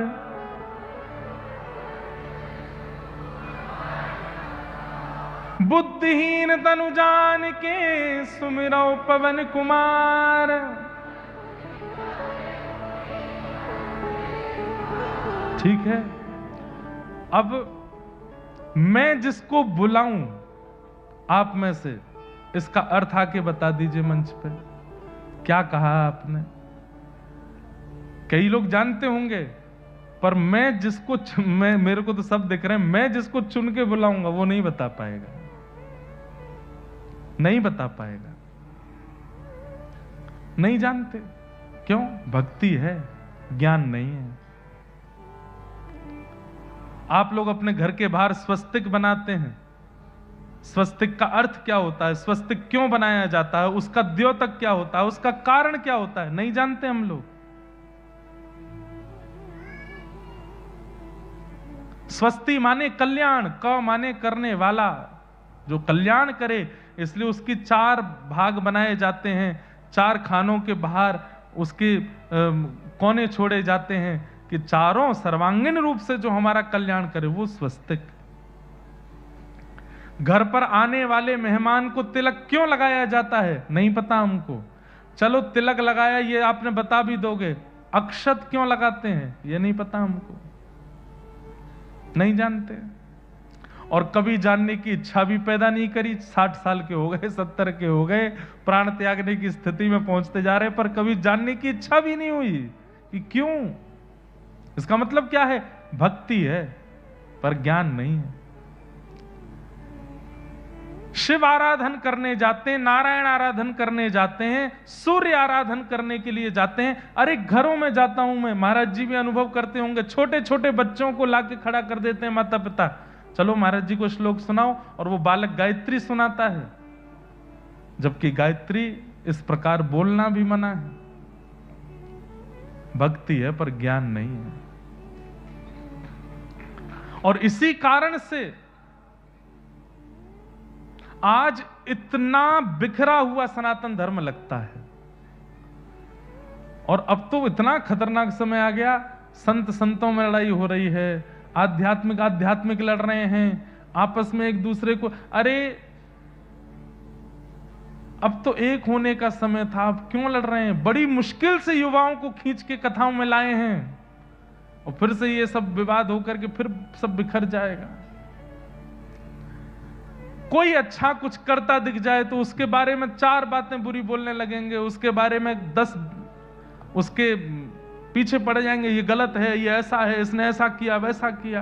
Speaker 2: बुद्धिहीन तनु जान के सुमिरौ पवन कुमार। ठीक है, अब मैं जिसको बुलाऊं आप में से, इसका अर्थ आके बता दीजिए मंच पे। क्या कहा आपने? कई लोग जानते होंगे, पर मैं जिसको मेरे को तो सब दिख रहे हैं, मैं जिसको चुन के बुलाऊंगा वो नहीं बता पाएगा, नहीं बता पाएगा। नहीं जानते क्यों? भक्ति है, ज्ञान नहीं है। आप लोग अपने घर के बाहर स्वस्तिक बनाते हैं, स्वस्तिक का अर्थ क्या होता है, स्वस्तिक क्यों बनाया जाता है, उसका द्योतक क्या होता है, उसका कारण क्या होता है, नहीं जानते हम लोग। स्वस्ति माने कल्याण, क माने करने वाला, जो कल्याण करे, इसलिए उसकी 4 भाग बनाए जाते हैं। 4 खानों के बाहर उसके कोने छोड़े जाते हैं कि चारों सर्वांगीण रूप से जो हमारा कल्याण करे, वो स्वस्तिक। घर पर आने वाले मेहमान को तिलक क्यों लगाया जाता है, नहीं पता हमको। चलो तिलक लगाया, ये आपने बता भी दोगे। अक्षत क्यों लगाते हैं, ये नहीं पता हमको, नहीं जानते। और कभी जानने की इच्छा भी पैदा नहीं करी। 60 साल के हो गए, 70 के हो गए, प्राण त्यागने की स्थिति में पहुंचते जा रहे, पर कभी जानने की इच्छा भी नहीं हुई कि क्यों। इसका मतलब क्या है? भक्ति है पर ज्ञान नहीं है। शिव आराधन करने जाते हैं, नारायण आराधन करने जाते हैं, सूर्य आराधन करने के लिए जाते हैं। अरे घरों में जाता हूं मैं, महाराज जी भी अनुभव करते होंगे, छोटे छोटे बच्चों को लाके खड़ा कर देते हैं माता पिता, चलो महाराज जी को श्लोक सुनाओ, और वो बालक गायत्री सुनाता है, जबकि गायत्री इस प्रकार बोलना भी मना है। भक्ति है पर ज्ञान नहीं है। और इसी कारण से आज इतना बिखरा हुआ सनातन धर्म लगता है। और अब तो इतना खतरनाक समय आ गया, संत संतों में लड़ाई हो रही है, आध्यात्मिक लड़ रहे हैं आपस में एक दूसरे को। अरे अब तो एक होने का समय था, अब क्यों लड़ रहे हैं? बड़ी मुश्किल से युवाओं को खींच के कथाओं में लाए हैं, और फिर से ये सब विवाद होकर के फिर सब बिखर जाएगा। कोई अच्छा कुछ करता दिख जाए तो उसके बारे में 4 बातें बुरी बोलने लगेंगे, उसके बारे में 10 उसके पीछे पड़ जाएंगे, ये गलत है, ये ऐसा है, इसने ऐसा किया, वैसा किया।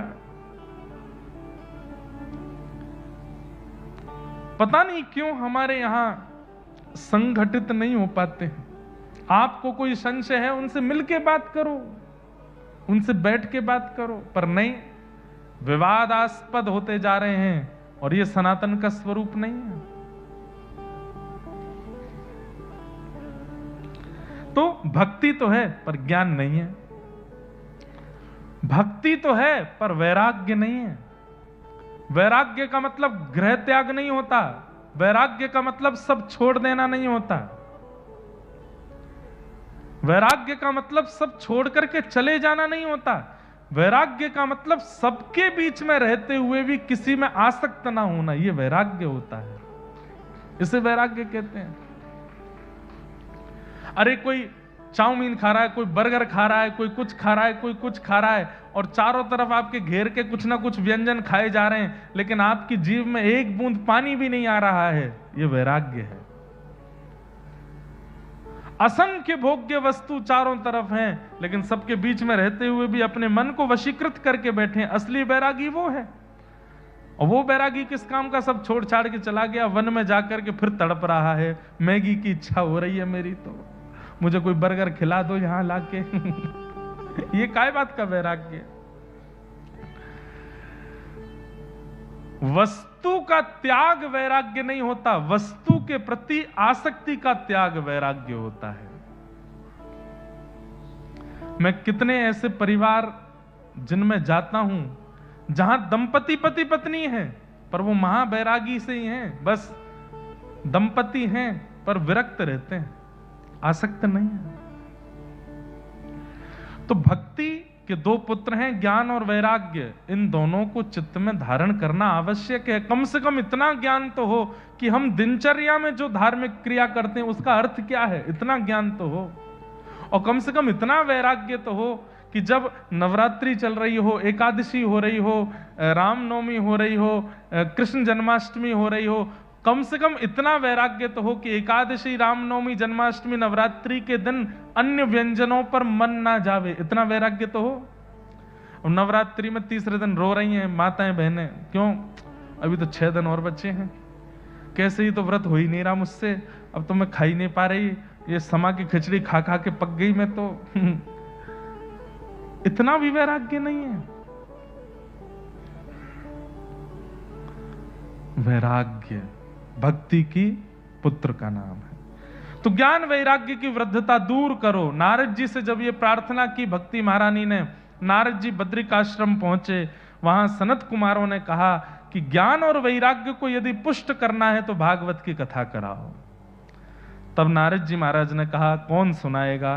Speaker 2: पता नहीं क्यों हमारे यहां संगठित नहीं हो पाते हैं। आपको कोई संशय है, उनसे मिलके बात करो, उनसे बैठ के बात करो, पर नहीं, विवादास्पद होते जा रहे हैं और ये सनातन का स्वरूप नहीं है। तो भक्ति तो है पर ज्ञान नहीं है, भक्ति तो है पर वैराग्य नहीं है। वैराग्य का मतलब गृह त्याग नहीं होता, वैराग्य का मतलब सब छोड़ देना नहीं होता, वैराग्य का मतलब सब छोड़ करके चले जाना नहीं होता। वैराग्य का मतलब सबके बीच में रहते हुए भी किसी में आसक्त ना होना, यह वैराग्य होता है, इसे वैराग्य कहते हैं। अरे कोई चाउमीन खा रहा है, कोई बर्गर खा रहा है, कोई कुछ खा रहा है, कोई कुछ खा रहा है और चारों तरफ आपके घेर के कुछ ना कुछ व्यंजन खाए जा रहे हैं, लेकिन आपकी जीभ में एक बूंद पानी भी नहीं आ रहा है, यह वैराग्य है। असंख्य भोग्य वस्तु चारों तरफ हैं, लेकिन सबके बीच में रहते हुए भी अपने मन को वशीकृत करके बैठे हैं, असली वैरागी वो है। और वो वैरागी किस काम का, सब छोड़ छाड़ के चला गया वन में जाकर के फिर तड़प रहा है, मैगी की इच्छा हो रही है मेरी, तो मुझे कोई बर्गर खिला दो यहां लाके। ये काय बात का वैराग्य। वस्तु का त्याग वैराग्य नहीं होता, वस्तु के प्रति आसक्ति का त्याग वैराग्य होता है। मैं कितने ऐसे परिवार जिनमें जाता हूं जहां दंपति पति पत्नी हैं पर वो महावैरागी से ही हैं, बस दंपति हैं पर विरक्त रहते हैं, आसक्त नहीं है। तो भक्ति के दो पुत्र हैं, ज्ञान और वैराग्य, इन दोनों को चित्त में धारण करना आवश्यक है। कम से कम इतना ज्ञान तो हो कि हम दिनचर्या में जो धार्मिक क्रिया करते हैं उसका अर्थ क्या है, इतना ज्ञान तो हो। और कम से कम इतना वैराग्य तो हो कि जब नवरात्रि चल रही हो, एकादशी हो रही हो, रामनवमी हो रही हो, कृष्ण जन्माष्टमी हो रही हो, कम से कम इतना वैराग्य तो हो कि एकादशी, रामनवमी, जन्माष्टमी, नवरात्रि के दिन अन्य व्यंजनों पर मन ना जावे, इतना वैराग्य तो हो। और नवरात्रि में तीसरे दिन रो रही हैं माताएं बहनें, क्यों? अभी तो 6 दिन और बचे हैं, कैसे ही तो व्रत हो ही नहीं रहा मुझसे, अब तो मैं खा ही नहीं पा रही, ये समा की खिचड़ी खा खा के पक गई मैं तो। इतना भी वैराग्य नहीं है। वैराग्य भक्ति की पुत्र का नाम है। तो ज्ञान वैराग्य की वृद्धता दूर करो। नारद जी से जब ये प्रार्थना की भक्ति महारानी ने, नारद जी बद्रिकाश्रम पहुंचे, वहां सनत कुमारों ने कहा कि ज्ञान और वैराग्य को यदि पुष्ट करना है तो भागवत की कथा कराओ। तब नारद जी महाराज ने कहा कौन सुनाएगा?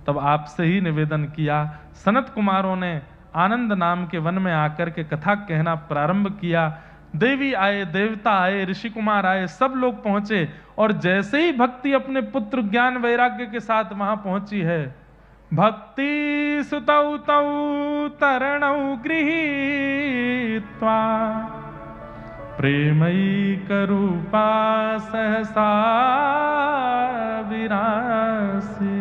Speaker 2: तब आपसे ही निवेदन किया। सनत कुमारों ने आनंद नाम के वन में आकर के कथा कहना प्रारंभ किया। देवी आए, देवता आए, ऋषि कुमार आए, सब लोग पहुंचे और जैसे ही भक्ति अपने पुत्र ज्ञान वैराग्य के साथ वहां पहुंची है, भक्ति सुतौ तौ तरणौ गृहीत्वा प्रेमैक रूपा सहसा विरासी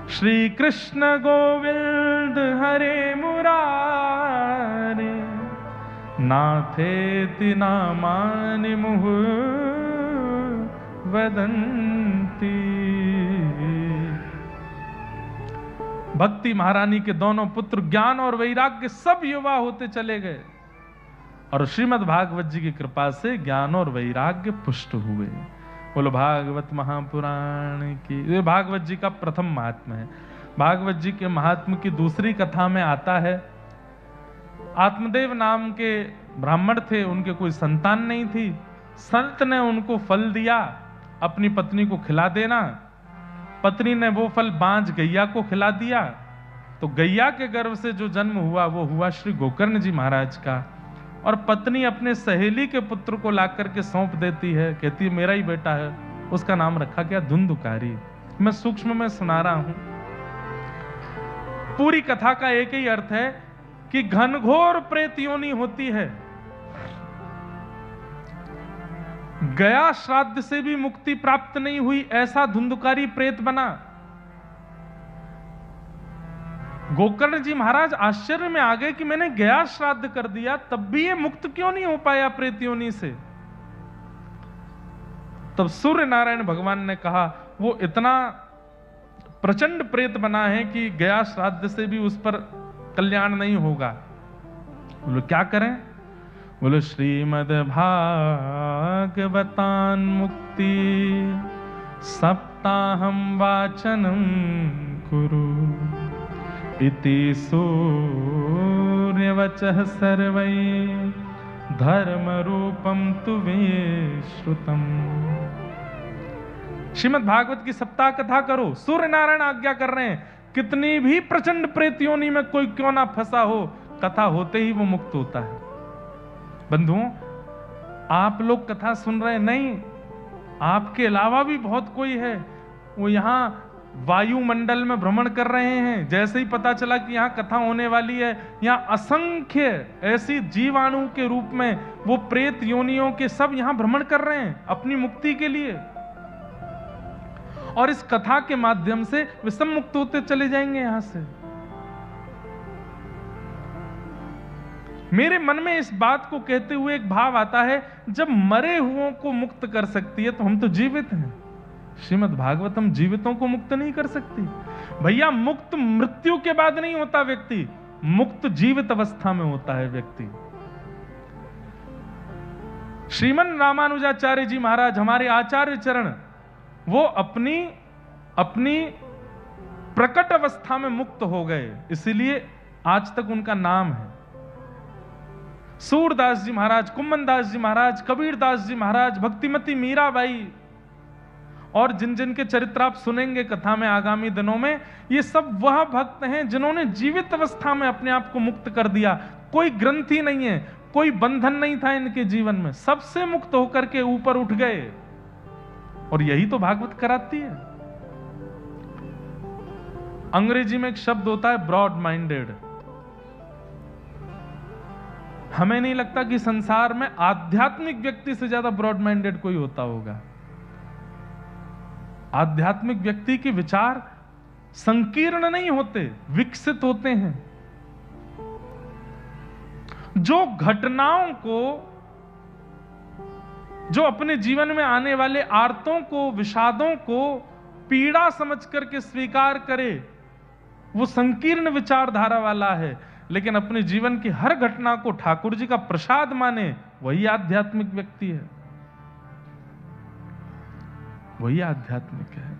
Speaker 2: श्री कृष्ण गोविंद हरे मुरारे नाथेति नामानि मुहुः वदन्ति। भक्ति महारानी के दोनों पुत्र ज्ञान और वैराग्य सब युवा होते चले गए और श्रीमद् भागवत जी की कृपा से ज्ञान और वैराग्य पुष्ट हुए। बोलो भागवत महापुराण की। ये भागवत जी का प्रथम महात्म्य है। भागवत जी के महात्म्य की दूसरी कथा में आता है, आत्मदेव नाम के ब्राह्मण थे, उनके कोई संतान नहीं थी। संत ने उनको फल दिया, अपनी पत्नी को खिला देना। पत्नी ने वो फल बांझ गैया को खिला दिया, तो गैया के गर्भ से जो जन्म हुआ वो हुआ श्री गोकर्ण जी महाराज का। और पत्नी अपने सहेली के पुत्र को लाकर के सौंप देती है, कहती है मेरा ही बेटा है। उसका नाम रखा गया धुंधुकारी। मैं सूक्ष्म में सुना रहा हूं। पूरी कथा का एक ही अर्थ है कि घनघोर प्रेत योनि होती है। गया श्राद्ध से भी मुक्ति प्राप्त नहीं हुई, ऐसा धुंधुकारी प्रेत बना। गोकर्ण जी महाराज आश्चर्य में आ गए कि मैंने गया श्राद्ध कर दिया तब भी ये मुक्त क्यों नहीं हो पाया प्रेत योनि से। तब सूर्य नारायण भगवान ने कहा वो इतना प्रचंड प्रेत बना है कि गया श्राद्ध से भी उस पर कल्याण नहीं होगा। बोलो क्या करें? बोलो श्रीमद् भागवतान मुक्ति सप्ताहम वाचनम कुरु इति सूर्यवचः सर्वै धर्म रूपम तुवे श्रुतम। श्रीमद् भागवत की सप्ताह कथा करो। सूर्य नारायण आज्ञा कर रहे हैं, कितनी भी प्रचंड प्रेत योनि में कोई क्यों ना फंसा हो, कथा होते ही वो मुक्त होता है। बंधुओं, आप लोग कथा सुन रहे नहीं, आपके अलावा भी बहुत कोई है, वो यहाँ वायुमंडल में भ्रमण कर रहे हैं। जैसे ही पता चला कि यहाँ कथा होने वाली है, यहाँ असंख्य ऐसी जीवाणु के रूप में वो प्रेत योनियों के सब यहाँ भ्रमण कर रहे हैं अपनी मुक्ति के लिए, और इस कथा के माध्यम से वे सब मुक्त होते चले जाएंगे यहां से। मेरे मन में इस बात को कहते हुए एक भाव आता है, जब मरे हुओं को मुक्त कर सकती है तो हम तो जीवित हैं। श्रीमद् भागवतम जीवितों को मुक्त नहीं कर सकती भैया। मुक्त मृत्यु के बाद नहीं होता व्यक्ति, मुक्त जीवित अवस्था में होता है व्यक्ति। श्रीमन रामानुजाचार्य जी महाराज, हमारे आचार्य चरण, वो अपनी प्रकट अवस्था में मुक्त हो गए, इसीलिए आज तक उनका नाम है। सूरदास जी महाराज, कुम्मन दास जी महाराज, कबीर दास जी महाराज, भक्तिमती मीराबाई, और जिन जिन के चरित्र आप सुनेंगे कथा में आगामी दिनों में, ये सब वह भक्त हैं जिन्होंने जीवित अवस्था में अपने आप को मुक्त कर दिया। कोई ग्रंथि नहीं है, कोई बंधन नहीं था इनके जीवन में, सबसे मुक्त होकर के ऊपर उठ गए। और यही तो भागवत कराती है। अंग्रेजी में एक शब्द होता है ब्रॉड माइंडेड। हमें नहीं लगता कि संसार में आध्यात्मिक व्यक्ति से ज्यादा ब्रॉड माइंडेड कोई होता होगा। आध्यात्मिक व्यक्ति के विचार संकीर्ण नहीं होते, विकसित होते हैं। जो घटनाओं को, जो अपने जीवन में आने वाले आर्तों को, विषादों को पीड़ा समझ करके स्वीकार करे, वो संकीर्ण विचारधारा वाला है। लेकिन अपने जीवन की हर घटना को ठाकुर जी का प्रसाद माने, वही आध्यात्मिक व्यक्ति है, वही आध्यात्मिक है।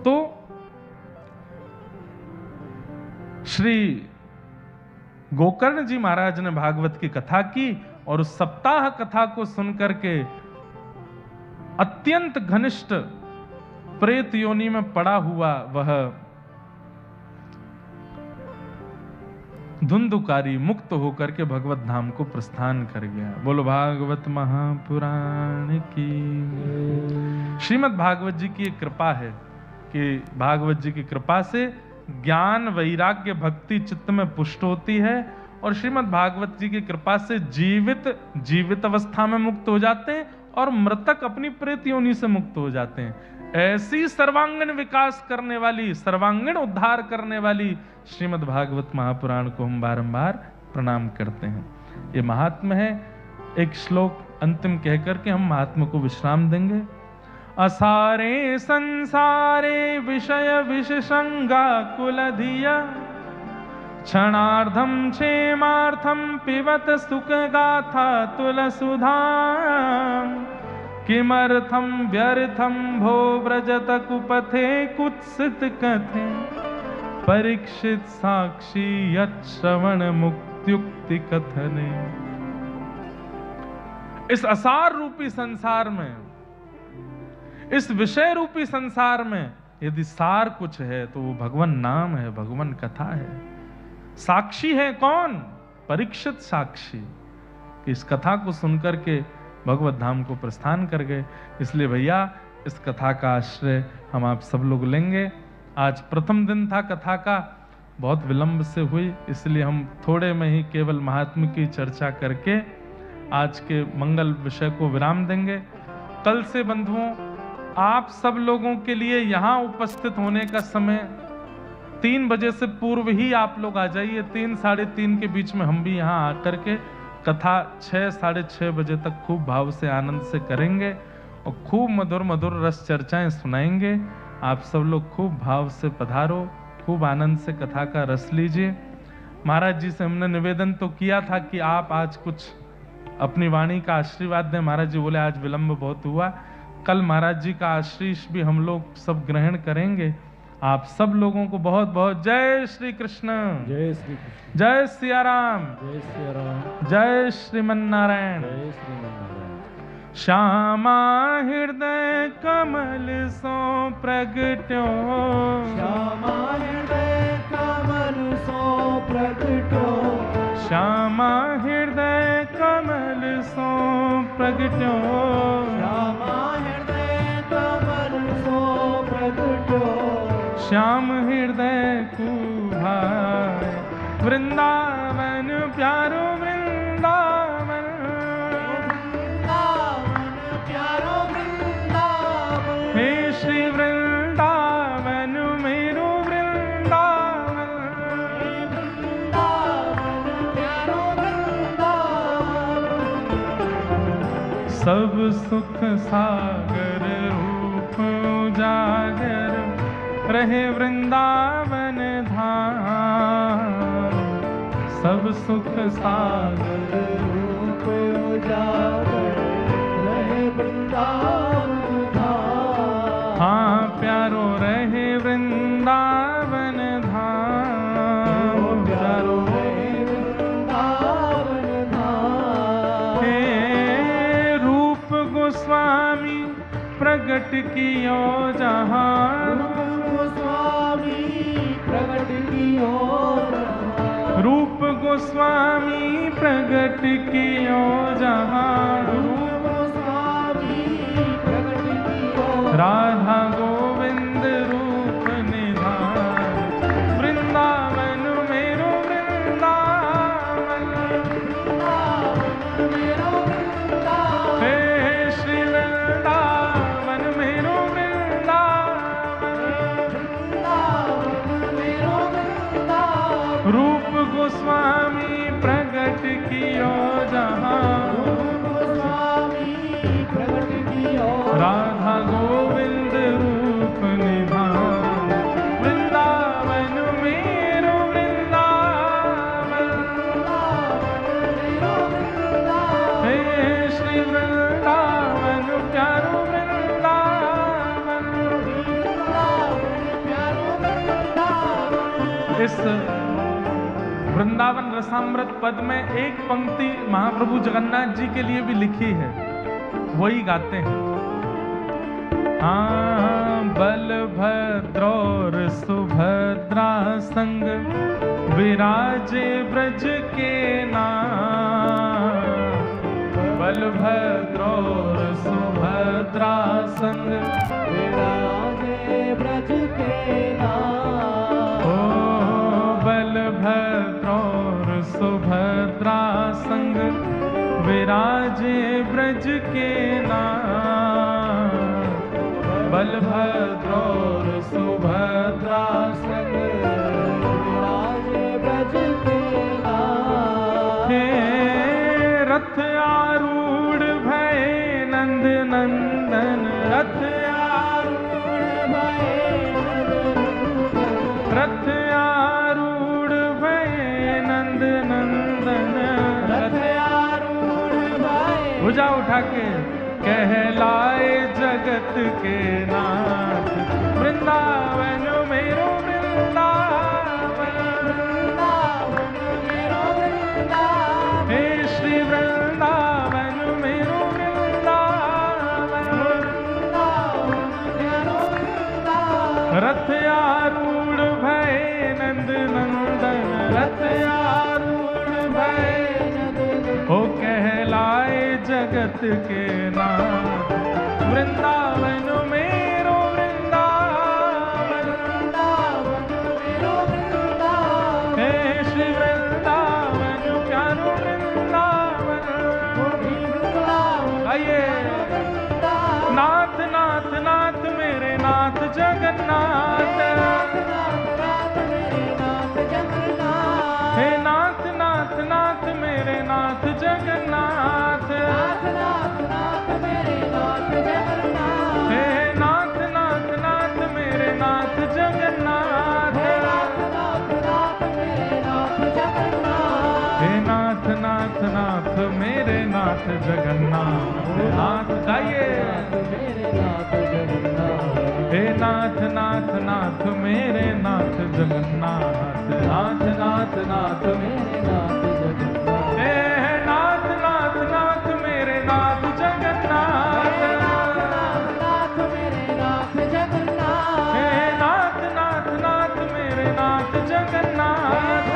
Speaker 2: तो श्री गोकर्ण जी महाराज ने भागवत की कथा की, और उस सप्ताह कथा को सुनकर के अत्यंत घनिष्ठ प्रेत योनि में पड़ा हुआ वह धुंधुकारी मुक्त होकर के भगवत धाम को प्रस्थान कर गया। बोलो भागवत महापुराण की। श्रीमद् भागवत जी की एक कृपा है कि भागवत जी की कृपा से ज्ञान, वैराग्य, भक्ति चित्त में पुष्ट होती है, और श्रीमद् भागवत जी की कृपा से जीवित अवस्था में मुक्त हो जाते हैं, और मृतक अपनी प्रेत योनि से मुक्त हो जाते हैं। ऐसी सर्वांगीण विकास करने वाली, सर्वांगीण उद्धार करने वाली श्रीमद् भागवत महापुराण को हम बारंबार प्रणाम करते हैं। ये महात्म है। एक श्लोक अंतिम कहकर के हम महात्म को विश्राम देंगे। असारे संसारे विषय विषसंगा कुलधिया क्षणार्धम क्षेमार्थम पिबत सुख गाथा तुलसुधा किमर्थम व्यर्थम भो व्रजत कुपथे कुत्सित कथे परीक्षित साक्षी यश्रवण मुक्त्युक्ति कथने। इस असार रूपी संसार में, इस विषय रूपी संसार में यदि सार कुछ है तो वो भगवान नाम है, भगवान कथा है। साक्षी है कौन? परीक्षित साक्षी, कि इस कथा को सुनकर के भगवत धाम को प्रस्थान कर गए। इसलिए भैया इस कथा का आश्रय हम आप सब लोग लेंगे। आज प्रथम दिन था कथा का, बहुत विलंब से हुई, इसलिए हम थोड़े में ही केवल महात्म की चर्चा करके आज के मंगल विषय को विराम देंगे। कल से बंधुओं आप सब लोगों के लिए यहाँ उपस्थित होने का समय 3 बजे से पूर्व ही आप लोग आ जाइए। 3 साढ़े 3 के बीच में हम भी यहाँ आकर के कथा 6 साढ़े 6 बजे तक खूब भाव से आनंद से करेंगे और खूब मधुर मधुर रस चर्चाएं सुनाएंगे। आप सब लोग खूब भाव से पधारो, खूब आनंद से कथा का रस लीजिए। महाराज जी से हमने निवेदन तो किया था कि आप आज कुछ अपनी वाणी का आशीर्वाद दें। महाराज जी बोले आज विलंब बहुत हुआ, कल महाराज जी का आशीष भी हम लोग सब ग्रहण करेंगे। आप सब लोगों को बहुत बहुत जय श्री कृष्ण,
Speaker 4: जय श्री कृष्ण,
Speaker 2: जय सिया राम,
Speaker 4: जय सिया राम,
Speaker 2: जय श्रीमन नारायण।
Speaker 4: जय श्रीमन्नारायण।
Speaker 2: श्यामा हृदय कमल सो प्रगट्यो,
Speaker 3: श्यामा हृदय कमल सो प्रगट्यो,
Speaker 2: श्यामा हृदय कमल सो प्रगट्यो,
Speaker 3: श्यामा हृदय कमल सो प्रगट्यो,
Speaker 2: श्याम हृदय कुभाय वृंदावन प्यारो वृंदावन,
Speaker 3: वृंदावन प्यारो वृंदावन,
Speaker 2: हे श्री वृंदावन मेरो वृंदावन,
Speaker 3: वृंदावन प्यारो वृंदावन,
Speaker 2: सब सुख सागर रूप उजागर रहे वृंदावन धाम, सब सुख सागर
Speaker 3: रूप उजागर रहे वृंदावन धाम,
Speaker 2: हाँ प्यारो रहे वृंदावन धाम, प्यारो
Speaker 3: रहे वृंदावन धाम,
Speaker 2: हे रूप गोस्वामी प्रगट कियो जहाँ,
Speaker 3: गोस्वामी प्रगट कियो जहाँ,
Speaker 2: रूप गोस्वामी प्रगट कियो जहाँ,
Speaker 3: गोस्वामी प्रगट कियो,
Speaker 2: राधा गोविंद रूप निधान, वृंदावन मेरो वृंदावन,
Speaker 3: वृंदावन मेरो वृंदावन,
Speaker 2: हे श्री वृंदावन मेरो वृंदावन,
Speaker 3: वृंदावन मेरो वृंदावन,
Speaker 2: रूप गोस्वामी प्रगट कियो जहाँ,
Speaker 3: गोस्वामी प्रगट कियो,
Speaker 2: राधा गोविंद रूप निधान, वृंदावन मेरो वृंदावन,
Speaker 3: मेरो वृंदावन,
Speaker 2: हे श्री वृंदावन प्यारो वृंदावन।
Speaker 3: प्यारो वृंदावन,
Speaker 2: इस वृंदावन रसामृत पद में एक पंक्ति महाप्रभु जगन्नाथ जी के लिए भी लिखी है, वही गाते हैं। हाँ बलभद्र और सुभद्रा संग विराजे ब्रज के नाम, बलभद्र और सुभद्रा संग
Speaker 3: विराजे ब्रज के नाम,
Speaker 2: ओ बलभद्र और सुभद्रा संग विराजे ब्रज के नाम, बलभद्र और सुभद्रा संग
Speaker 3: विराजे ब्रज के नाम,
Speaker 2: हे रथ आरूढ़ भय नंद नंदन, रथ आरूढ़ रथ आरूढ़ भय नंद नंदन, रथ भुजा उठा के कहलाए जगत के नाथ, वृंदावन मेरो वृंदावन, हे श्री वृंदावन मेरो वृंदावन, रथ आरूढ़ भय नंद नंदन, रथ आरूढ़ भय ओ कहलाए जगत के नाथ, वृंदावन मेरो वृंदावन, हे श्री वृंदावन प्यारो वृंदावन। आइए नाथ नाथ नाथ मेरे नाथ जगन्नाथ, हे नाथ नाथ नाथ मेरे नाथ जगन्नाथ, हे नाथ नाथ नाथ मेरे नाथ जगन्नाथ, मेरे नाथ जगन्नाथ नाथ गाइए।
Speaker 3: मेरे नाथ जगन्नाथ।
Speaker 2: हे नाथ नाथ नाथ मेरे नाथ जगन्नाथ नाथ नाथ नाथ
Speaker 3: मेरे नाथ जगन्नाथ।
Speaker 2: हे नाथ नाथ नाथ मेरे नाथ जगन्नाथ।
Speaker 3: नाथ मेरे नाथ जगन्नाथ।
Speaker 2: हे नाथ नाथ नाथ मेरे नाथ जगन्नाथ।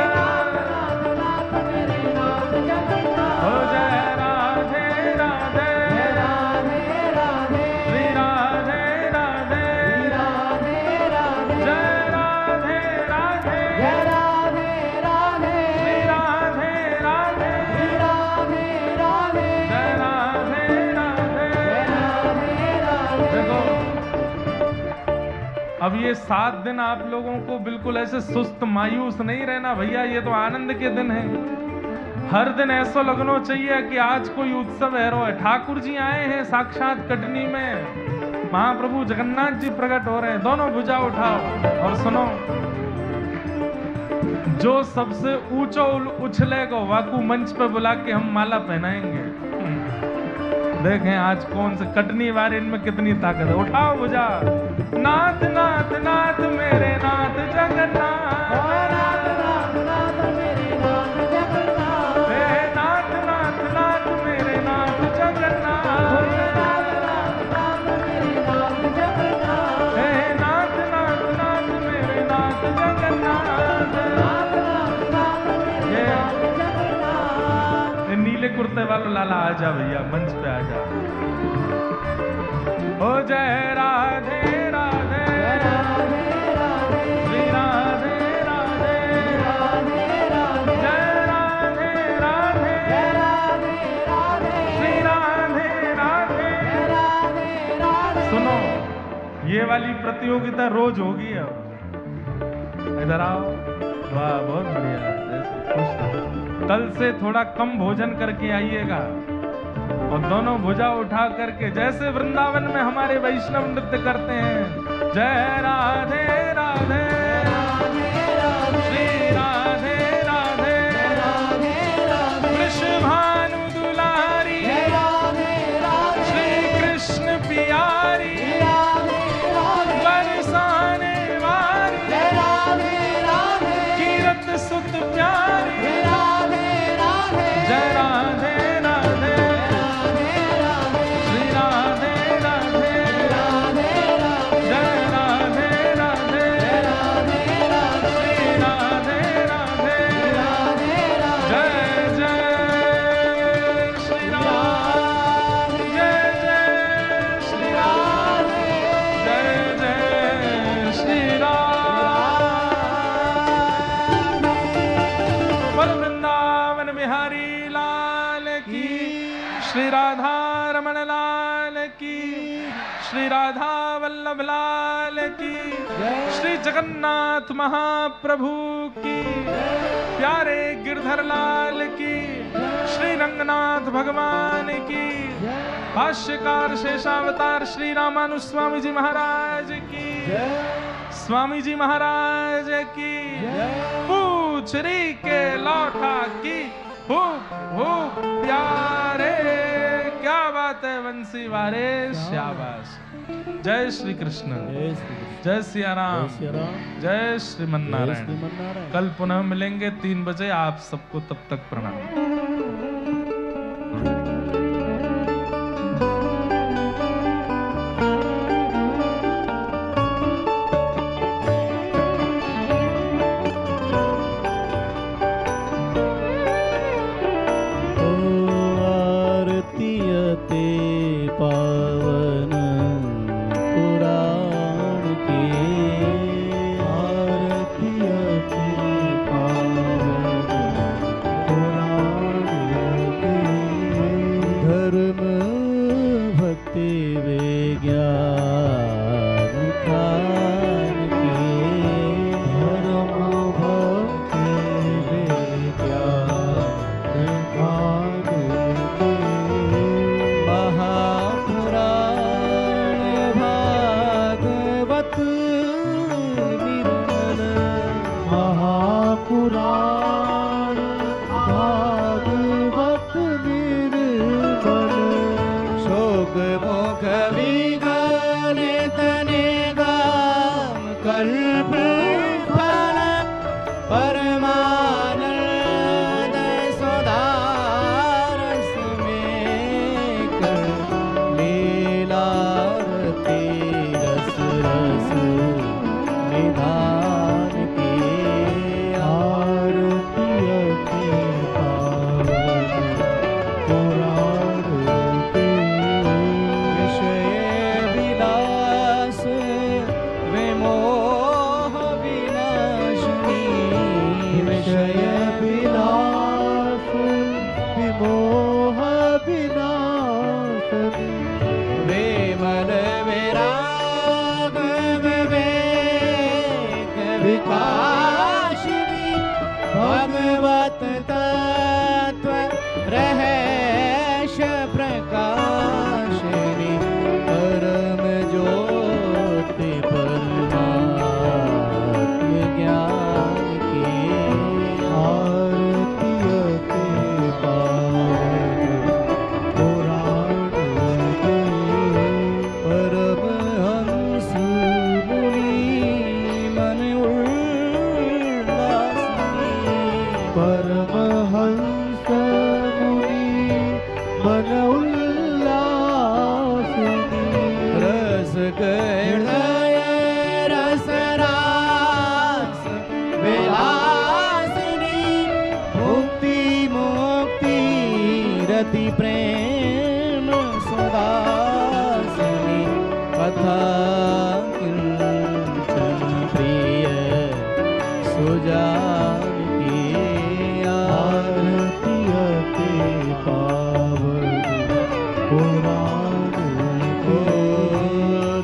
Speaker 3: नाथ मेरे नाथ जगन्नाथ।
Speaker 2: हो जय राधे राधे
Speaker 3: राधे राधे
Speaker 2: श्री राधे राधे
Speaker 3: राधे राधे
Speaker 2: जय राधे राधे
Speaker 3: जय राधे राधे
Speaker 2: श्री राधे राधे
Speaker 3: राधे राधे
Speaker 2: जय राधे राधे।
Speaker 3: राधे राधे।
Speaker 2: देखो अब ये 7 दिन आप लोगों को बिल्कुल ऐसे सुस्त मायूस नहीं रहना भैया, ये तो आनंद के दिन है। हर दिन ऐसा लगना चाहिए कि आज कोई उत्सव है। ठाकुर जी आए हैं साक्षात कटनी में, महाप्रभु जगन्नाथ जी प्रकट हो रहे हैं। दोनों भुजा उठाओ और सुनो, जो सबसे ऊंचा उछलेगा वाकू मंच पे बुला के हम माला पहनाएंगे। देखें आज कौन से कटनी वाले इनमें कितनी ताकत है। उठाओ भुजा। नाथ नाथ नाथ मेरे नाथ जगन्नाथ।
Speaker 3: नाथ नाथ नाथ मेरे नाथ जगन्नाथ।
Speaker 2: हे नाथ नाथ नाथ मेरे नाथ जगन्नाथ।
Speaker 3: नाथ नाथ नाथ मेरे नाथ जगन्नाथ।
Speaker 2: हे नाथ नाथ नाथ मेरे नाथ जगन्नाथ।
Speaker 3: नाथ नाथ नाथ मेरे नाथ जगन्नाथ।
Speaker 2: ये नीले कुर्ते वालों लाला आ जा भैया, मंच पे आ जा। हो जय राधे राधे
Speaker 3: राधे राधे
Speaker 2: श्री राधे राधे
Speaker 3: राधे राधे
Speaker 2: जय राधे राधे
Speaker 3: जय राधे राधे
Speaker 2: श्री राधे राधे।
Speaker 3: राधे राधे।
Speaker 2: सुनो, ये वाली प्रतियोगिता रोज होगी अब। इधर आओ। वाह बहुत बढ़िया, जैसे खुश रहो। कल से थोड़ा कम भोजन करके आइएगा और दोनों भुजा उठा करके जैसे वृंदावन में हमारे वैष्णव नृत्य करते हैं। जय राधे राधे श्री राधे राधे वृषभानु दुलारी श्री कृष्ण पियारी बरसाने वाली कीरत सुत प्यारी। जय राधे राधे श्री राधे राधे जय राधे राधे श्री राधे राधे जय जय श्री राम जय जय श्री राम जय जय श्री राम। बोल वृंदावन बिहारी लाल की, श्री राधा रमण लाल की, श्री राधा वल्लभ लाल की, श्री जगन्नाथ महाप्रभु की, प्यारे गिरधर लाल की, श्री रंगनाथ भगवान की, भाष्यकार शेषावतार श्री रामानुस्वामी जी महाराज की, स्वामी जी महाराज की, पूछरी के लौटा की खूब खूब प्यारे। क्या बात है बंसी वारे, शाबाश। जय श्री कृष्ण, जय सिया राम, जय श्रीमन नारायण। कल पुनः मिलेंगे 3 बजे। आप सबको तब तक प्रणाम।
Speaker 3: आरतीयते पावन पुराण के, आरतीयते पावन पुराण
Speaker 5: दुख विगलित निगम कल्प फल परमानंद सदारस में कर लीलारती रस रस निधान की आरती के पावन पुराण के विषय विलास विमोह विनाशिनी विषय विलास विमोह विनाशिनी विमल विराग विवेक विकाशिनी भगवत तत्व रहस्य प्रकाशिनी परम ज्योति परमात्म ज्ञान की आरती के पावन पुराण के परमहंस मुनि मन उल्लासिनी परमहंस मुनि मन उल्लासिनी रस हृदय रस रास विलासिनी मुक्ति मुक्ति रति प्रेम सदासिनी कथा किंचन प्रिय सुजान की आरती के पावन पुराण को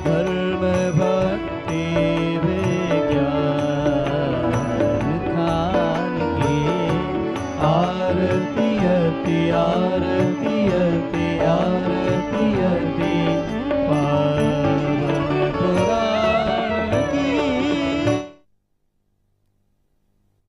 Speaker 5: धर्म भक्ति विज्ञान खान की आरती